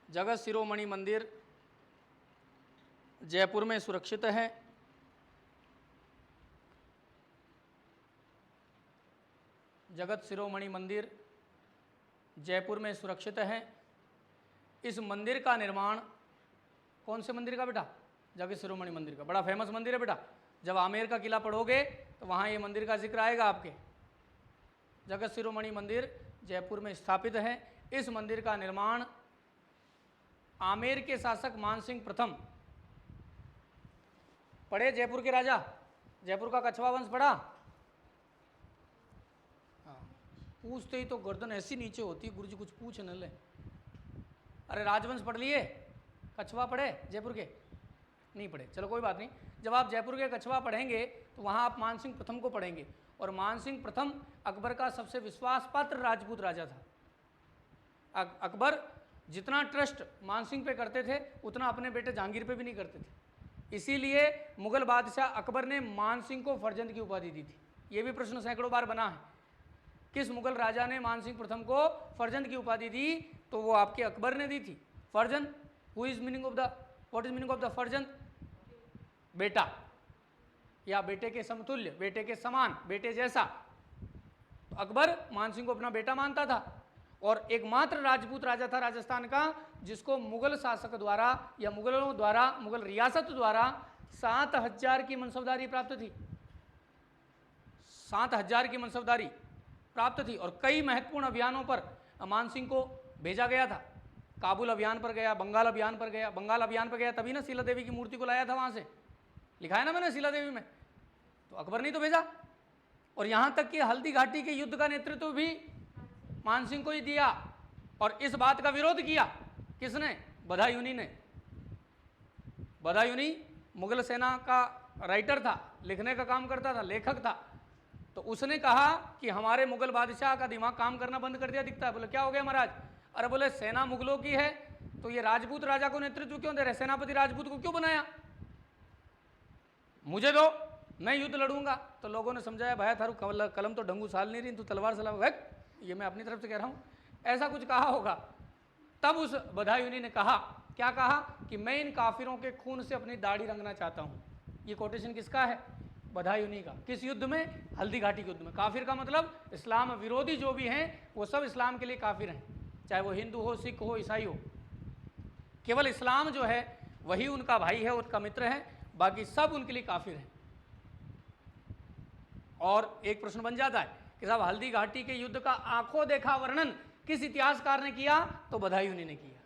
जगत शिरोमणि मंदिर जयपुर में सुरक्षित है। जगत शिरोमणि मंदिर जयपुर में सुरक्षित है। इस मंदिर का निर्माण, कौन से मंदिर का बेटा? जगत शिरोमणि मंदिर का। बड़ा फेमस मंदिर है बेटा, जब आमेर का किला पढ़ोगे तो वहाँ ये मंदिर का जिक्र आएगा आपके। जगत शिरोमणि मंदिर जयपुर में स्थापित है। इस मंदिर का निर्माण आमेर के शासक मानसिंह प्रथम, पढ़े जयपुर के राजा, जयपुर का कछवा वंश पढ़ा? हाँ, पूछते ही तो गर्दन ऐसी नीचे होती, गुरुजी कुछ पूछ न ले। अरे राजवंश पढ़ लिए, कछवा पढ़े जयपुर के? नहीं पढ़े, चलो कोई बात नहीं। जब आप जयपुर के कछवा पढ़ेंगे तो वहाँ आप मानसिंह प्रथम को पढ़ेंगे, और मानसिंह प्रथम अकबर का सबसे विश्वास पात्र राजपूत राजा था। अकबर जितना ट्रस्ट मानसिंह पे करते थे उतना अपने बेटे जहांगीर पे भी नहीं करते थे। इसीलिए मुगल बादशाह अकबर ने मानसिंह को फर्जंद की उपाधि दी थी। ये भी प्रश्न सैकड़ों बार बना है, किस मुगल राजा ने मानसिंह प्रथम को फर्जंद की उपाधि दी, तो वो आपके अकबर ने दी थी। फर्जंद, who is meaning of the, what is meaning of the फर्जंद? बेटा या बेटे के समतुल्य, बेटे के समान, बेटे जैसा। तो अकबर मानसिंह को अपना बेटा मानता था, और एकमात्र राजपूत राजा था राजस्थान का जिसको मुगल शासक द्वारा या मुगलों द्वारा, मुगल रियासत द्वारा 7,000 की मनसबदारी प्राप्त थी। 7,000 की मनसबदारी प्राप्त थी, और कई महत्वपूर्ण अभियानों पर मानसिंह को भेजा गया था। काबुल अभियान पर गया, बंगाल अभियान पर गया। बंगाल अभियान पर गया तभी ना शीला देवी की मूर्ति को लाया था वहाँ से, लिखा है ना मैंने शीला देवी में, तो अकबर ने तो भेजा। और यहाँ तक कि हल्दी घाटी के युद्ध का नेतृत्व भी मानसिंह को ही दिया, और इस बात का विरोध किया किसने? बदायूनी ने। बदायूनी मुगल सेना का राइटर था, लिखने का काम करता था, लेखक था। तो उसने कहा कि हमारे मुगल बादशाह का दिमाग काम करना बंद कर दिया दिखता है। बोले क्या हो गया महाराज? अरे बोले सेना मुगलों की है तो ये राजपूत राजा को नेतृत्व क्यों दे रहे? सेनापति राजपूत को क्यों बनाया? मुझे दो, मैं युद्ध लड़ूंगा। तो लोगों ने समझाया भाई थारू कलम तो डंगू साल नहीं रही, तू तलवार सला, ये मैं अपनी तरफ से कह रहा हूँ, ऐसा कुछ कहा होगा। तब उस बदायूनी ने कहा, क्या कहा? कि मैं इन काफिरों के खून से अपनी दाढ़ी रंगना चाहता हूँ। ये कोटेशन किसका है? बदायूनी का। किस युद्ध में? हल्दी घाटी के युद्ध में। काफिर का मतलब इस्लाम विरोधी जो भी हैं वो सब इस्लाम के लिए काफिर हैं, चाहे वो हिंदू हो, सिख हो, ईसाई हो। केवल इस्लाम जो है वही उनका भाई है, उनका मित्र है, बाकी सब उनके लिए काफिर हैं। और एक प्रश्न बन जाता है कि साहब हल्दी घाटी के युद्ध का आंखों देखा वर्णन किस इतिहासकार ने किया? तो बदायूनी ने किया।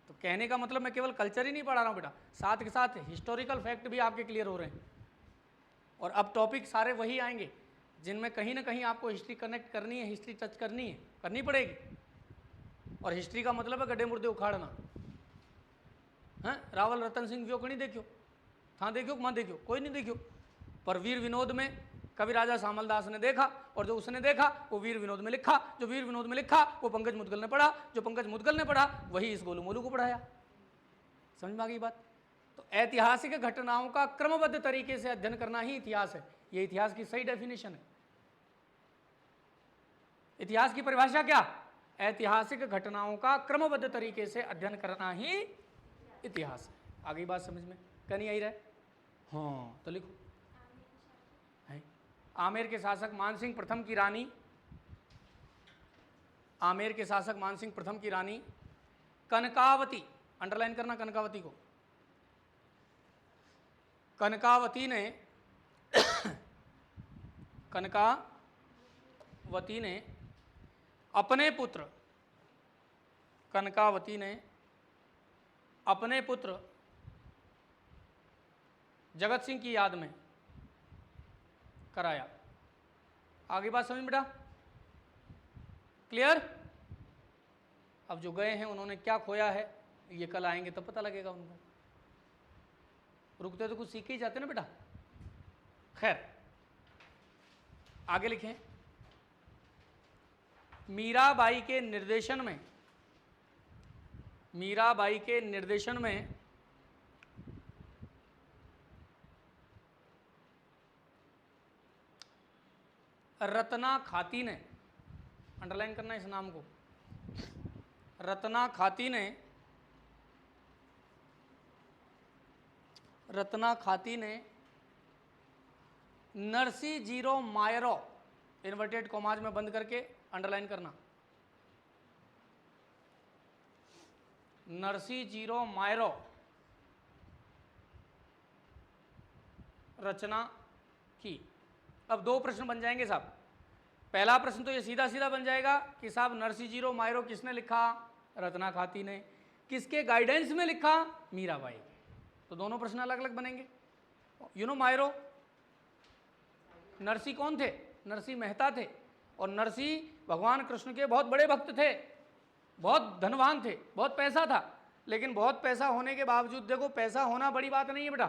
तो कहने का मतलब मैं केवल कल्चर ही नहीं पढ़ा रहा हूं बेटा, साथ के साथ हिस्टोरिकल फैक्ट भी आपके क्लियर हो रहे हैं। और अब टॉपिक सारे वही आएंगे जिनमें कहीं ना कहीं आपको हिस्ट्री कनेक्ट करनी है, हिस्ट्री टच करनी है, करनी पड़ेगी। और हिस्ट्री का मतलब है गड्ढे मुर्दे उखाड़ना। हैं? रावल रतन सिंह व्यो नहीं देखियो, था देखियो मां देखियो, कोई नहीं देखियो। पर वीर विनोद में कवि राजा श्यामल दास ने देखा, और जो उसने देखा वो वीर विनोद में लिखा, जो वीर विनोद में लिखा वो पंकज मुदगल ने पढ़ा, जो पंकज मुदगल ने पढ़ा वही इस गोलू मोलू को पढ़ाया। समझ में आ गई बात? तो ऐतिहासिक घटनाओं का क्रमबद्ध तरीके से अध्ययन करना ही इतिहास है। ये इतिहास की सही डेफिनेशन है। इतिहास की परिभाषा क्या? ऐतिहासिक घटनाओं का क्रमबद्ध तरीके से अध्ययन करना ही इतिहास है। आ गई बात समझ में? कहीं आई रहे? हाँ तो लिखो। आमेर के शासक मानसिंह प्रथम की रानी, आमेर के शासक मानसिंह प्रथम की रानी कनकावती, अंडरलाइन करना कनकावती को। कनकावती ने कनकावती ने अपने पुत्र, कनकावती ने अपने पुत्र जगत सिंह की याद में कराया। आगे बात समझ बेटा? क्लियर? अब जो गए हैं उन्होंने क्या खोया है ये कल आएंगे तब पता लगेगा उनको। रुकते तो कुछ सीख ही जाते ना बेटा। खैर आगे लिखें। मीराबाई के निर्देशन में, मीराबाई के निर्देशन में रत्ना खाती ने, अंडरलाइन करना इस नाम को, रत्ना खाती ने, रत्ना खाती ने Narsi zero Miro, inverted commas में बंद करके अंडरलाइन करना, नरसी जीरो मायरो रचना की। अब दो प्रश्न बन जाएंगे साहब। पहला प्रश्न तो ये सीधा सीधा बन जाएगा कि साहब नरसी जीरो मायरो किसने लिखा? रत्ना खाती ने। किसके गाइडेंस में लिखा? मीराबाई। तो दोनों प्रश्न अलग अलग बनेंगे। यू नो मायरो, नरसी कौन थे? नरसी मेहता थे, और नरसी भगवान कृष्ण के बहुत बड़े भक्त थे, बहुत धनवान थे, बहुत पैसा था। लेकिन बहुत पैसा होने के बावजूद, देखो पैसा होना बड़ी बात नहीं है बेटा,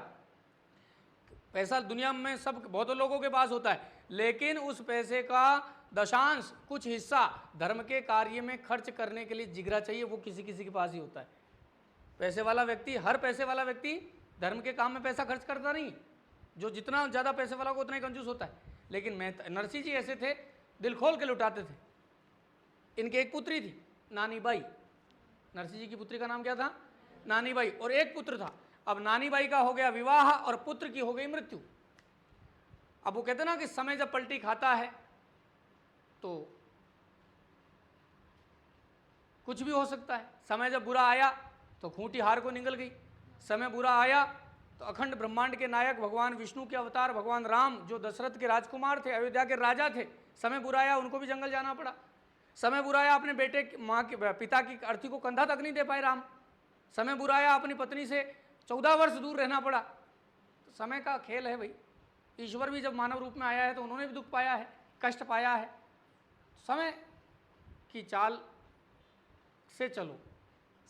पैसा दुनिया में सब बहुत लोगों के पास होता है, लेकिन उस पैसे का दशांश कुछ हिस्सा धर्म के कार्य में खर्च करने के लिए जिगरा चाहिए, वो किसी किसी के पास ही होता है। पैसे वाला व्यक्ति, हर पैसे वाला व्यक्ति धर्म के काम में पैसा खर्च करता नहीं, जो जितना ज़्यादा पैसे वाला को उतना ही कंजूस होता है। लेकिन नरसिंह जी ऐसे थे, दिल खोल के लुटाते थे। इनकी एक पुत्री थी नानी बाई, नरसिंह जी की पुत्री का नाम क्या था? नानी बाई, और एक पुत्र था। अब नानी बाई का हो गया विवाह और पुत्र की हो गई मृत्यु। अब वो कहते ना कि समय जब पलटी खाता है तो कुछ भी हो सकता है। समय जब बुरा आया तो खूंटी हार को निकल गई, समय बुरा आया तो अखंड ब्रह्मांड के नायक भगवान विष्णु के अवतार भगवान राम, जो दशरथ के राजकुमार थे, अयोध्या के राजा थे, समय बुरा आया उनको भी जंगल जाना पड़ा। समय बुरा आया अपने बेटे माँ के पिता की अर्थी को कंधा तक नहीं दे पाए राम। समय बुरा आया अपनी पत्नी से 14 वर्ष दूर रहना पड़ा। तो समय का खेल है भाई। ईश्वर भी जब मानव रूप में आया है तो उन्होंने भी दुख पाया है, कष्ट पाया है। समय की चाल से चलो,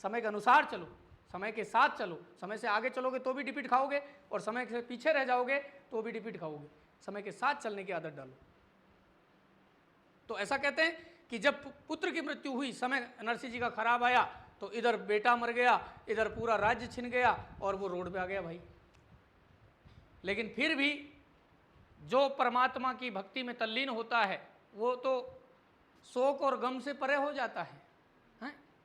समय के अनुसार चलो, समय के साथ चलो। समय से आगे चलोगे तो भी डिपीट खाओगे, और समय से पीछे रह जाओगे तो भी डिपीट खाओगे। समय के साथ चलने की आदत डालो। तो ऐसा कहते हैं कि जब पुत्र की मृत्यु हुई, समय नरसिंह जी का खराब आया, तो इधर बेटा मर गया, इधर पूरा राज्य छिन गया, और वो रोड पे आ गया भाई। लेकिन फिर भी जो परमात्मा की भक्ति में तल्लीन होता है वो तो शोक और गम से परे हो जाता है,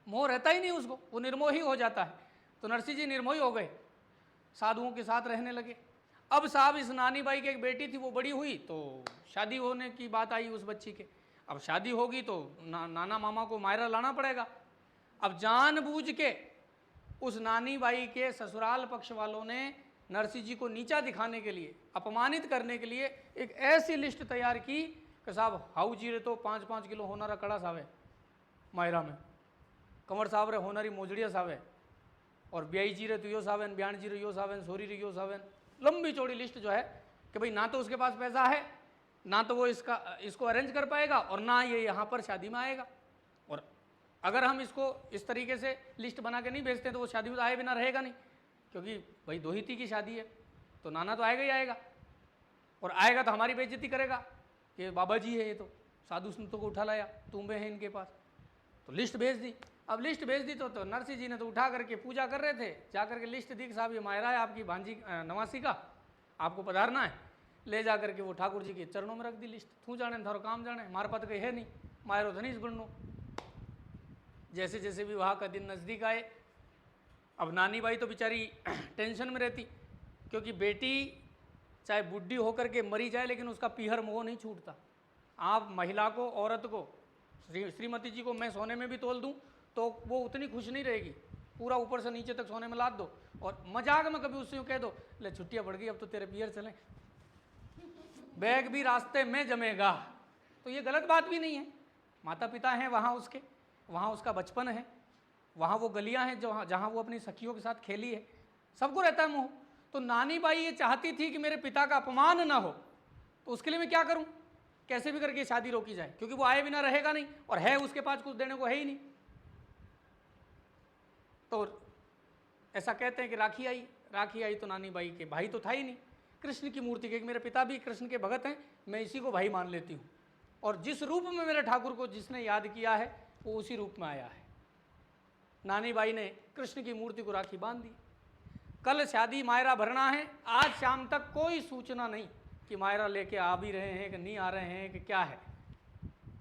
मोह रहता ही नहीं उसको, वो निर्मोही हो जाता है। तो नरसिंह जी निर्मोही हो गए, साधुओं के साथ रहने लगे। अब साहब इस नानी बाई की एक बेटी थी, वो बड़ी हुई तो शादी होने की बात आई उस बच्ची के। अब शादी होगी तो नाना मामा को मायरा लाना पड़ेगा। अब जानबूझ के उस नानी बाई के ससुराल पक्ष वालों ने नरसिंह जी को नीचा दिखाने के लिए, अपमानित करने के लिए एक ऐसी लिस्ट तैयार की कि साहब हाउ जी रे तो 5-5 किलो होनारा कड़ा सावे मायरा में, कंवर साहब रे होनारी मोजड़िया सावे, और ब्याई जी रे तो यो सावन, ब्याण जी रे यो सावन, सोरी रे यो सावन। लंबी चौड़ी लिस्ट जो है कि भाई ना तो उसके पास पैसा है, ना तो वो इसको अरेंज कर पाएगा, और ना ये यहाँ पर शादी में आएगा। और अगर हम इसको इस तरीके से लिस्ट बना के नहीं भेजते तो वो शादी में आए बिना रहेगा नहीं, क्योंकि भाई दोहिती की शादी है तो नाना तो आएगा ही आएगा, और आएगा तो हमारी बेइज्जती करेगा कि बाबा जी है ये तो साधु संतों को उठा लाया, तुम्बे हैं इनके पास। तो लिस्ट भेज दी। अब लिस्ट भेज दी तो नरसिंह जी ने तो उठा करके पूजा कर रहे थे, जा करके लिस्ट दी कि साहब ये मायरा है आपकी भांजी नवासी का, आपको पधारना है। ले जा करके वो ठाकुर जी के चरणों में रख दी लिस्ट। तू जाने थारो काम जाने, मार पत कहीं है नहीं, मायरो धनीस बननो। जैसे जैसे विवाह का दिन नज़दीक आए, अब नानी बाई तो बेचारी टेंशन में रहती, क्योंकि बेटी चाहे बुढ़ी होकर के मरी जाए लेकिन उसका पीहर मोह नहीं छूटता। आप महिला को, औरत को, श्रीमती जी को मैं सोने में भी तोल दूं तो वो उतनी खुश नहीं रहेगी। पूरा ऊपर से नीचे तक सोने में लाद दो, और मजाक में कभी उससे यूँ कह दो ले छुट्टियाँ बढ़ गई अब तो तेरे पीहर चलें, बैग भी रास्ते में जमेगा, तो ये गलत बात भी नहीं है। माता पिता हैं वहाँ उसके, वहाँ उसका बचपन है, वहाँ वो गलियाँ हैं जहाँ वो अपनी सखियों के साथ खेली है, सबको रहता है मोह। तो नानी बाई ये चाहती थी कि मेरे पिता का अपमान ना हो, तो उसके लिए मैं क्या करूँ, कैसे भी करके शादी रोकी जाए, क्योंकि वो आए बिना रहेगा नहीं, और है उसके पास कुछ देने को है ही नहीं। तो ऐसा कहते हैं कि राखी आई तो नानी बाई के भाई तो था ही नहीं, कृष्ण की मूर्ति के, मेरे पिता भी कृष्ण के भगत हैं, मैं इसी को भाई मान लेती हूँ, और जिस रूप में मेरे ठाकुर को जिसने याद किया है वो उसी रूप में आया है। नानी बाई ने कृष्ण की मूर्ति को राखी बांध दी। कल शादी मायरा भरना है, आज शाम तक कोई सूचना नहीं कि मायरा लेके आ भी रहे हैं कि नहीं आ रहे हैं कि क्या है।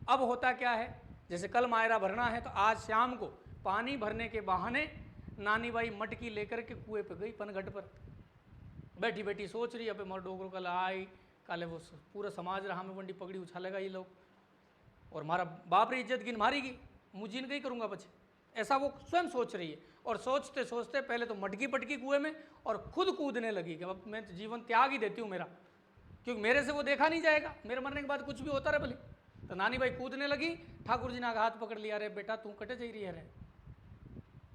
अब होता क्या है, जैसे कल मायरा भरना है तो आज शाम को पानी भरने के बहाने नानी बाई मटकी लेकर के कुएं पे गई, पनघट पर बैठी बैठी सोच रही, अबे मोर डोगरो कल आई काले वो पूरा समाज रहा में वंडी पगड़ी उछालेगा ये लोग, और मारा बाप री इज्जत गिन मारेगी, मुझे नहीं करूँगा बच्चे, ऐसा वो स्वयं सोच रही है। और सोचते सोचते पहले तो मटकी पटकी कुएं में, और खुद कूदने लगी कि अब मैं तो जीवन त्याग ही देती हूँ मेरा, क्योंकि मेरे से वो देखा नहीं जाएगा, मेरे मरने के बाद कुछ भी होता रहे भले। तो नानी बाई कूदने लगी, ठाकुर जी ने हाथ पकड़ लिया, अरे बेटा तू कटे जा रही है रे,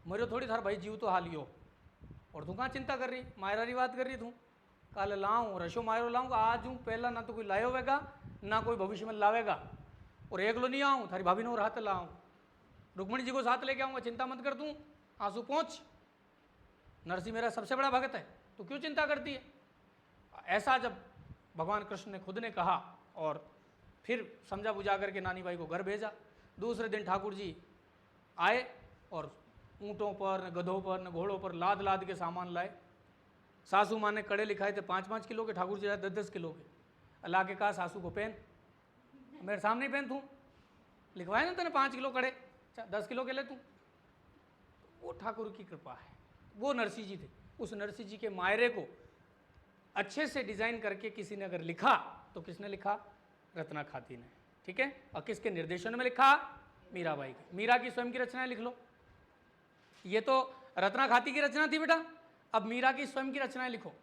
मरो थोड़ी थार भाई जीव तो हालियो, और तू कहाँ चिंता कर रही, मायरा री बात कर रही तू, काले लाऊं रशो मायरो लाऊंगा, आज हूँ पहला ना तो कोई लायो होगा ना कोई भविष्य में लावेगा, और एक लो नहीं आऊँ थारी भाभी ने और हाथ लाऊं, रुक्मणी जी को साथ लेके आऊँगा, चिंता मत कर, तू आंसू पहुँच नरसी मेरा सबसे बड़ा भगत है, तो क्यों चिंता करती है? ऐसा जब भगवान कृष्ण ने खुद ने कहा और फिर समझा बुझा करके नानी बाई को घर भेजा। दूसरे दिन ठाकुर जी आए और ऊँटों पर, न गधों पर, न घोड़ों पर लाद लाद के सामान लाए। सासू माँ ने कड़े लिखाए थे 5-5 किलो के, ठाकुर जी लाए 10-10 किलो के। अल्लाह के कहा सासू को पहन, मेरे सामने पहन तू, लिखवाए ना तेने 5 किलो कड़े, 10 किलो के ले तू। वो ठाकुर की कृपा है। वो नरसिंह जी थे, उस नरसिंह जी के मायरे को अच्छे से डिजाइन करके किसी ने अगर लिखा तो किसने लिखा? रत्ना खाती ने। ठीक है, और किसके निर्देशन में लिखा? मीराबाई की। मीरा की स्वयं की रचनाएं लिख लो। ये तो रत्ना खाती की रचना थी बेटा, अब मीरा की स्वयं की रचनाएं लिखो।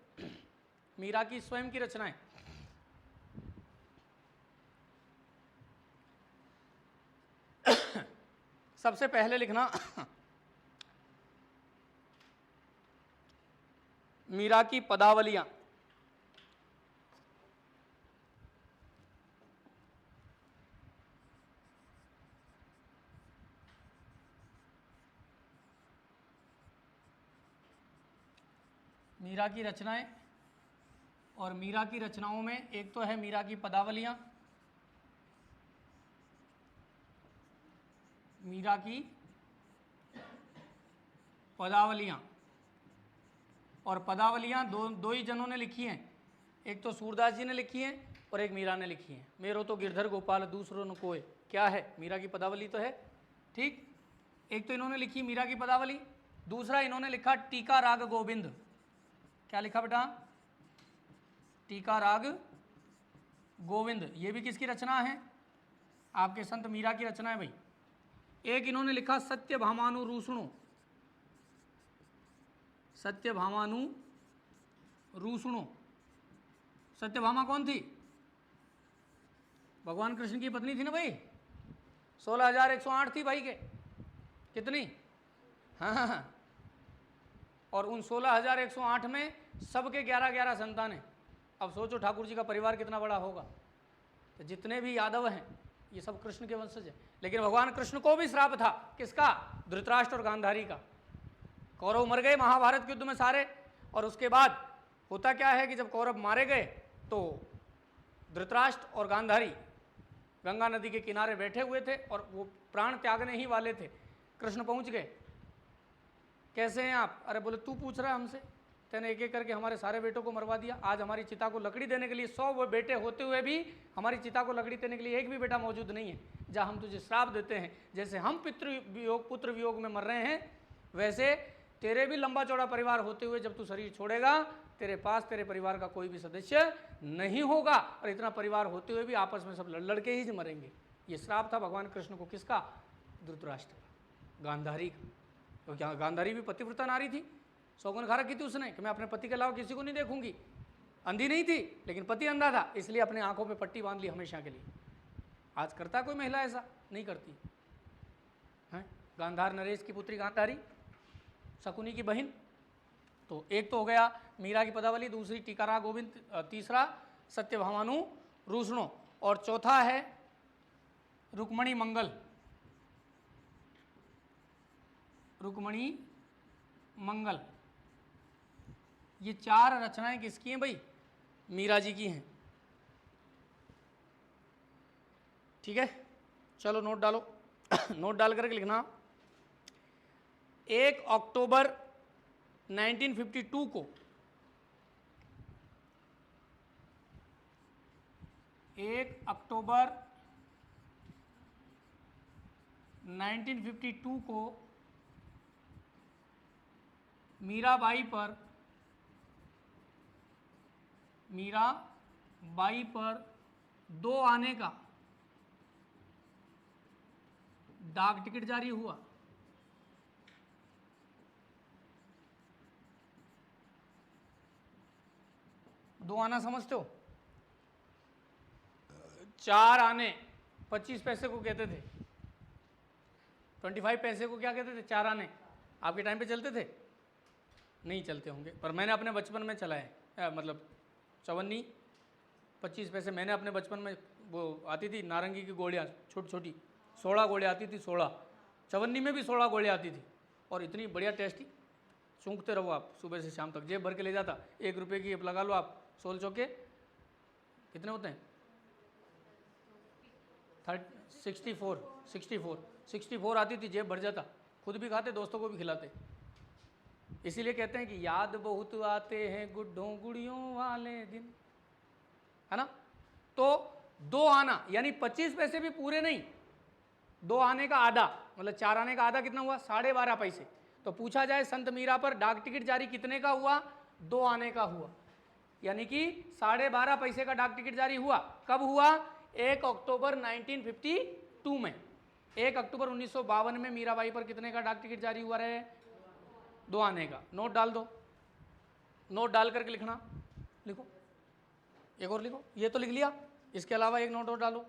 मीरा की स्वयं की रचनाएं। सबसे पहले लिखना मीरा की पदावलियां। मीरा की रचनाएं, और मीरा की रचनाओं में एक तो है मीरा की पदावलियां, मीरा की पदावलियां। और पदावलियां दो ही जनों ने लिखी हैं, एक तो सूरदास जी ने लिखी है और एक मीरा ने लिखी है। मेरो तो गिरधर गोपाल दूसरों न कोय, क्या है? मीरा की पदावली तो है। ठीक, एक तो इन्होंने लिखी मीरा की पदावली, दूसरा इन्होंने लिखा टीका राग गोविंद। क्या लिखा बेटा? टीका राग गोविंद। ये भी किसकी रचना है? आपके संत मीरा की रचना है भाई। एक इन्होंने लिखा सत्यभामानु रूसणो, सत्यभामानु रूसणो। सत्यभामा कौन थी? भगवान कृष्ण की पत्नी थी ना भाई। 16,108 थी भाई के, कितनी? हाँ। और उन 16,108 में सबके 11-11 संतान हैं। अब सोचो ठाकुर जी का परिवार कितना बड़ा होगा। तो जितने भी यादव हैं ये सब कृष्ण के वंशज हैं। लेकिन भगवान कृष्ण को भी श्राप था, किसका? धृतराष्ट्र और गांधारी का। कौरव मर गए महाभारत के युद्ध में सारे, और उसके बाद होता क्या है कि जब कौरव मारे गए तो धृतराष्ट्र और गांधारी गंगा नदी के किनारे बैठे हुए थे और वो प्राण त्यागने ही वाले थे। कृष्ण पहुंच गए, कैसे हैं आप? अरे बोले तू पूछ रहा है हमसे, तेने एक एक करके हमारे सारे बेटों को मरवा दिया। आज हमारी चिता को लकड़ी देने के लिए 100 वो बेटे होते हुए भी हमारी चिता को लकड़ी देने के लिए एक भी बेटा मौजूद नहीं है। जहाँ हम तुझे श्राप देते हैं, जैसे हम पुत्र वियोग में मर रहे हैं, वैसे तेरे भी लंबा चौड़ा परिवार होते हुए जब तू शरीर छोड़ेगा, तेरे पास तेरे परिवार का कोई भी सदस्य नहीं होगा, और इतना परिवार होते हुए भी आपस में सब लड़के ही मरेंगे। ये श्राप था भगवान कृष्ण को, किसका? धृतराष्ट्र का, गांधारी का। तो क्या गांधारी भी पतिव्रता नारी थी? सौगन खा रखी थी उसने कि मैं अपने पति के अलावा किसी को नहीं देखूंगी। अंधी नहीं थी, लेकिन पति अंधा था, इसलिए अपने आंखों पे पट्टी बांध ली हमेशा के लिए। आज करता कोई महिला ऐसा? नहीं करती है। गांधार नरेश की पुत्री गांधारी, शकुनी की बहन। तो एक तो हो गया मीरा की पदावली, दूसरी टीकारा गोविंद, तीसरा सत्यभामानु रूसणो, और चौथा है रुक्मणी मंगल। रुक्मणी मंगल। ये 4 रचनाएं किसकी हैं भाई? मीरा जी की हैं। ठीक है, चलो नोट डालो। नोट डाल करके लिखना 1 अक्टूबर 1952 को 1 अक्टूबर 1952 को मीराबाई पर 2 आने का डाक टिकट जारी हुआ। दो आना समझते हो? 4 आने 25 पैसे को कहते थे, 25 पैसे को क्या कहते थे? 4 आने। आपके टाइम पे चलते थे? नहीं चलते होंगे, पर मैंने अपने बचपन में चलाए, मतलब चवन्नी 25 पैसे। मैंने अपने बचपन में, वो आती थी नारंगी की गोलियाँ छोटी छोटी, 16 गोलियाँ आती थी, 16। चवन्नी में भी 16 गोलियाँ आती थी, और इतनी बढ़िया टेस्टी सूंघते रहो आप सुबह से शाम तक, जेब भर के ले जाता। 1 रुपये की अब लगा लो आप, 16 चौके कितने होते हैं? 64 आती थी, जेब भर जाता, खुद भी खाते, दोस्तों को भी खिलाते। इसीलिए कहते हैं कि याद बहुत आते हैं गुड्ढों गुड़ियों वाले दिन, है ना। तो 2 आना यानी 25 पैसे भी पूरे नहीं, 2 आने का आधा, मतलब 4 आने का आधा कितना हुआ? 12.5 पैसे। तो पूछा जाए संत मीरा पर डाक टिकट जारी कितने का हुआ? 2 आने का हुआ, यानी कि 12.5 पैसे का डाक टिकट जारी हुआ। कब हुआ? 1 अक्टूबर 1952 में। 1 अक्टूबर 1952 में मीराबाई पर कितने का डाक टिकट जारी हुआ रहे? 2 आने का। नोट डाल दो, नोट डाल करके लिखना, लिखो, एक और लिखो, ये तो लिख लिया, इसके अलावा एक नोट और डालो।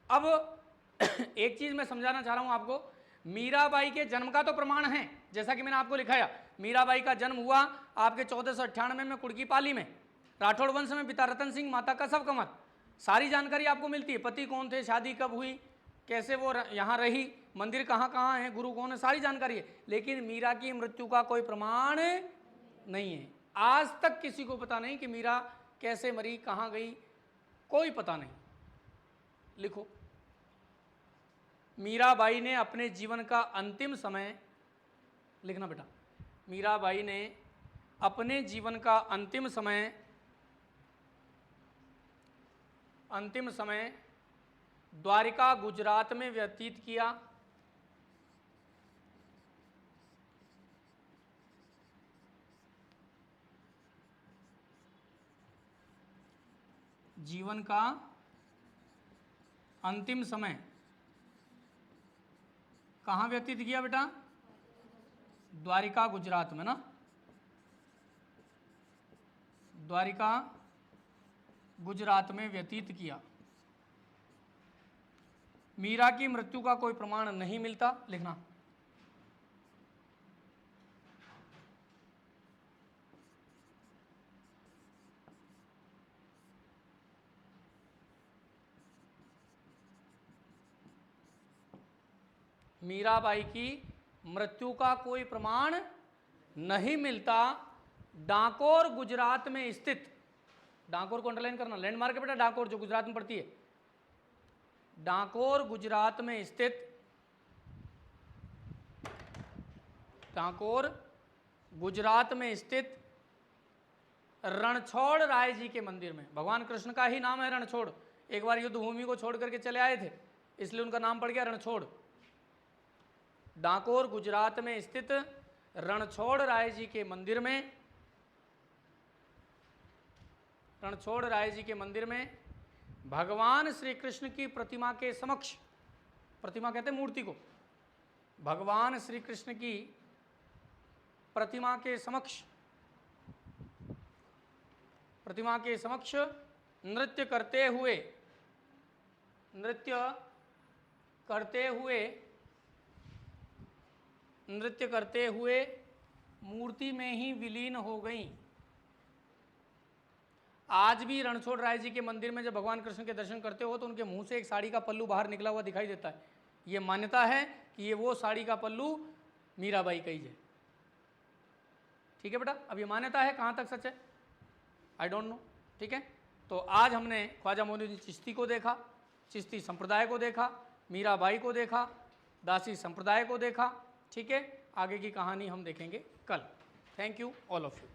अब एक चीज मैं समझाना चाह रहा हूं आपको, मीराबाई के जन्म का तो प्रमाण है, जैसा कि मैंने आपको लिखाया। मीराबाई का जन्म हुआ आपके 1498 में कुड़की पाली में, राठौड़ वंश में, पिता रतन सिंह, माता कसब कंवर। सारी जानकारी आपको मिलती है, पति कौन थे, शादी कब हुई, कैसे वो यहाँ रही, मंदिर कहाँ कहाँ है, गुरु कौन है, सारी जानकारी है। लेकिन मीरा की मृत्यु का कोई प्रमाण नहीं है। आज तक किसी को पता नहीं कि मीरा कैसे मरी, कहाँ गई, कोई पता नहीं। लिखो, मीराबाई ने अपने जीवन का अंतिम समय, लिखना बेटा, मीराबाई ने अपने जीवन का अंतिम समय द्वारिका गुजरात में व्यतीत किया। जीवन का अंतिम समय कहाँ व्यतीत किया बेटा? द्वारिका गुजरात में ना, द्वारिका गुजरात में व्यतीत किया। मीरा की मृत्यु का कोई प्रमाण नहीं मिलता, लिखना। मीराबाई की मृत्यु का कोई प्रमाण नहीं मिलता। डाकोर गुजरात में स्थित, डाकोर को अंडरलाइन करना, लैंडमार्क है बेटा डाकोर, जो गुजरात में पड़ती है। डाकोर गुजरात में स्थित, डाकोर गुजरात में स्थित रणछोड़ राय जी के मंदिर में, भगवान कृष्ण का ही नाम है रणछोड़, एक बार युद्ध भूमि को छोड़ करके चले आए थे, इसलिए उनका नाम पड़ गया रणछोड़। डाकोर गुजरात में स्थित रणछोड़ राय जी के मंदिर में, रणछोड़ राय जी के मंदिर में भगवान श्री कृष्ण की प्रतिमा के समक्ष, प्रतिमा कहते हैं मूर्ति को, भगवान श्री कृष्ण की प्रतिमा के समक्ष, प्रतिमा के समक्ष नृत्य करते हुए मूर्ति में ही विलीन हो गई। आज भी रणछोड़ राय जी के मंदिर में जब भगवान कृष्ण के दर्शन करते हो तो उनके मुंह से एक साड़ी का पल्लू बाहर निकला हुआ दिखाई देता है। ये मान्यता है कि ये वो साड़ी का पल्लू मीराबाई का ही है। ठीक है बेटा, अब ये मान्यता है, कहाँ तक सच है आई डोंट नो। ठीक है, तो आज हमने ख्वाजा मोइनुद्दीन चिश्ती को देखा, चिश्ती संप्रदाय को देखा, मीराबाई को देखा, दासी संप्रदाय को देखा। ठीक है, आगे की कहानी हम देखेंगे कल। Thank you all of you.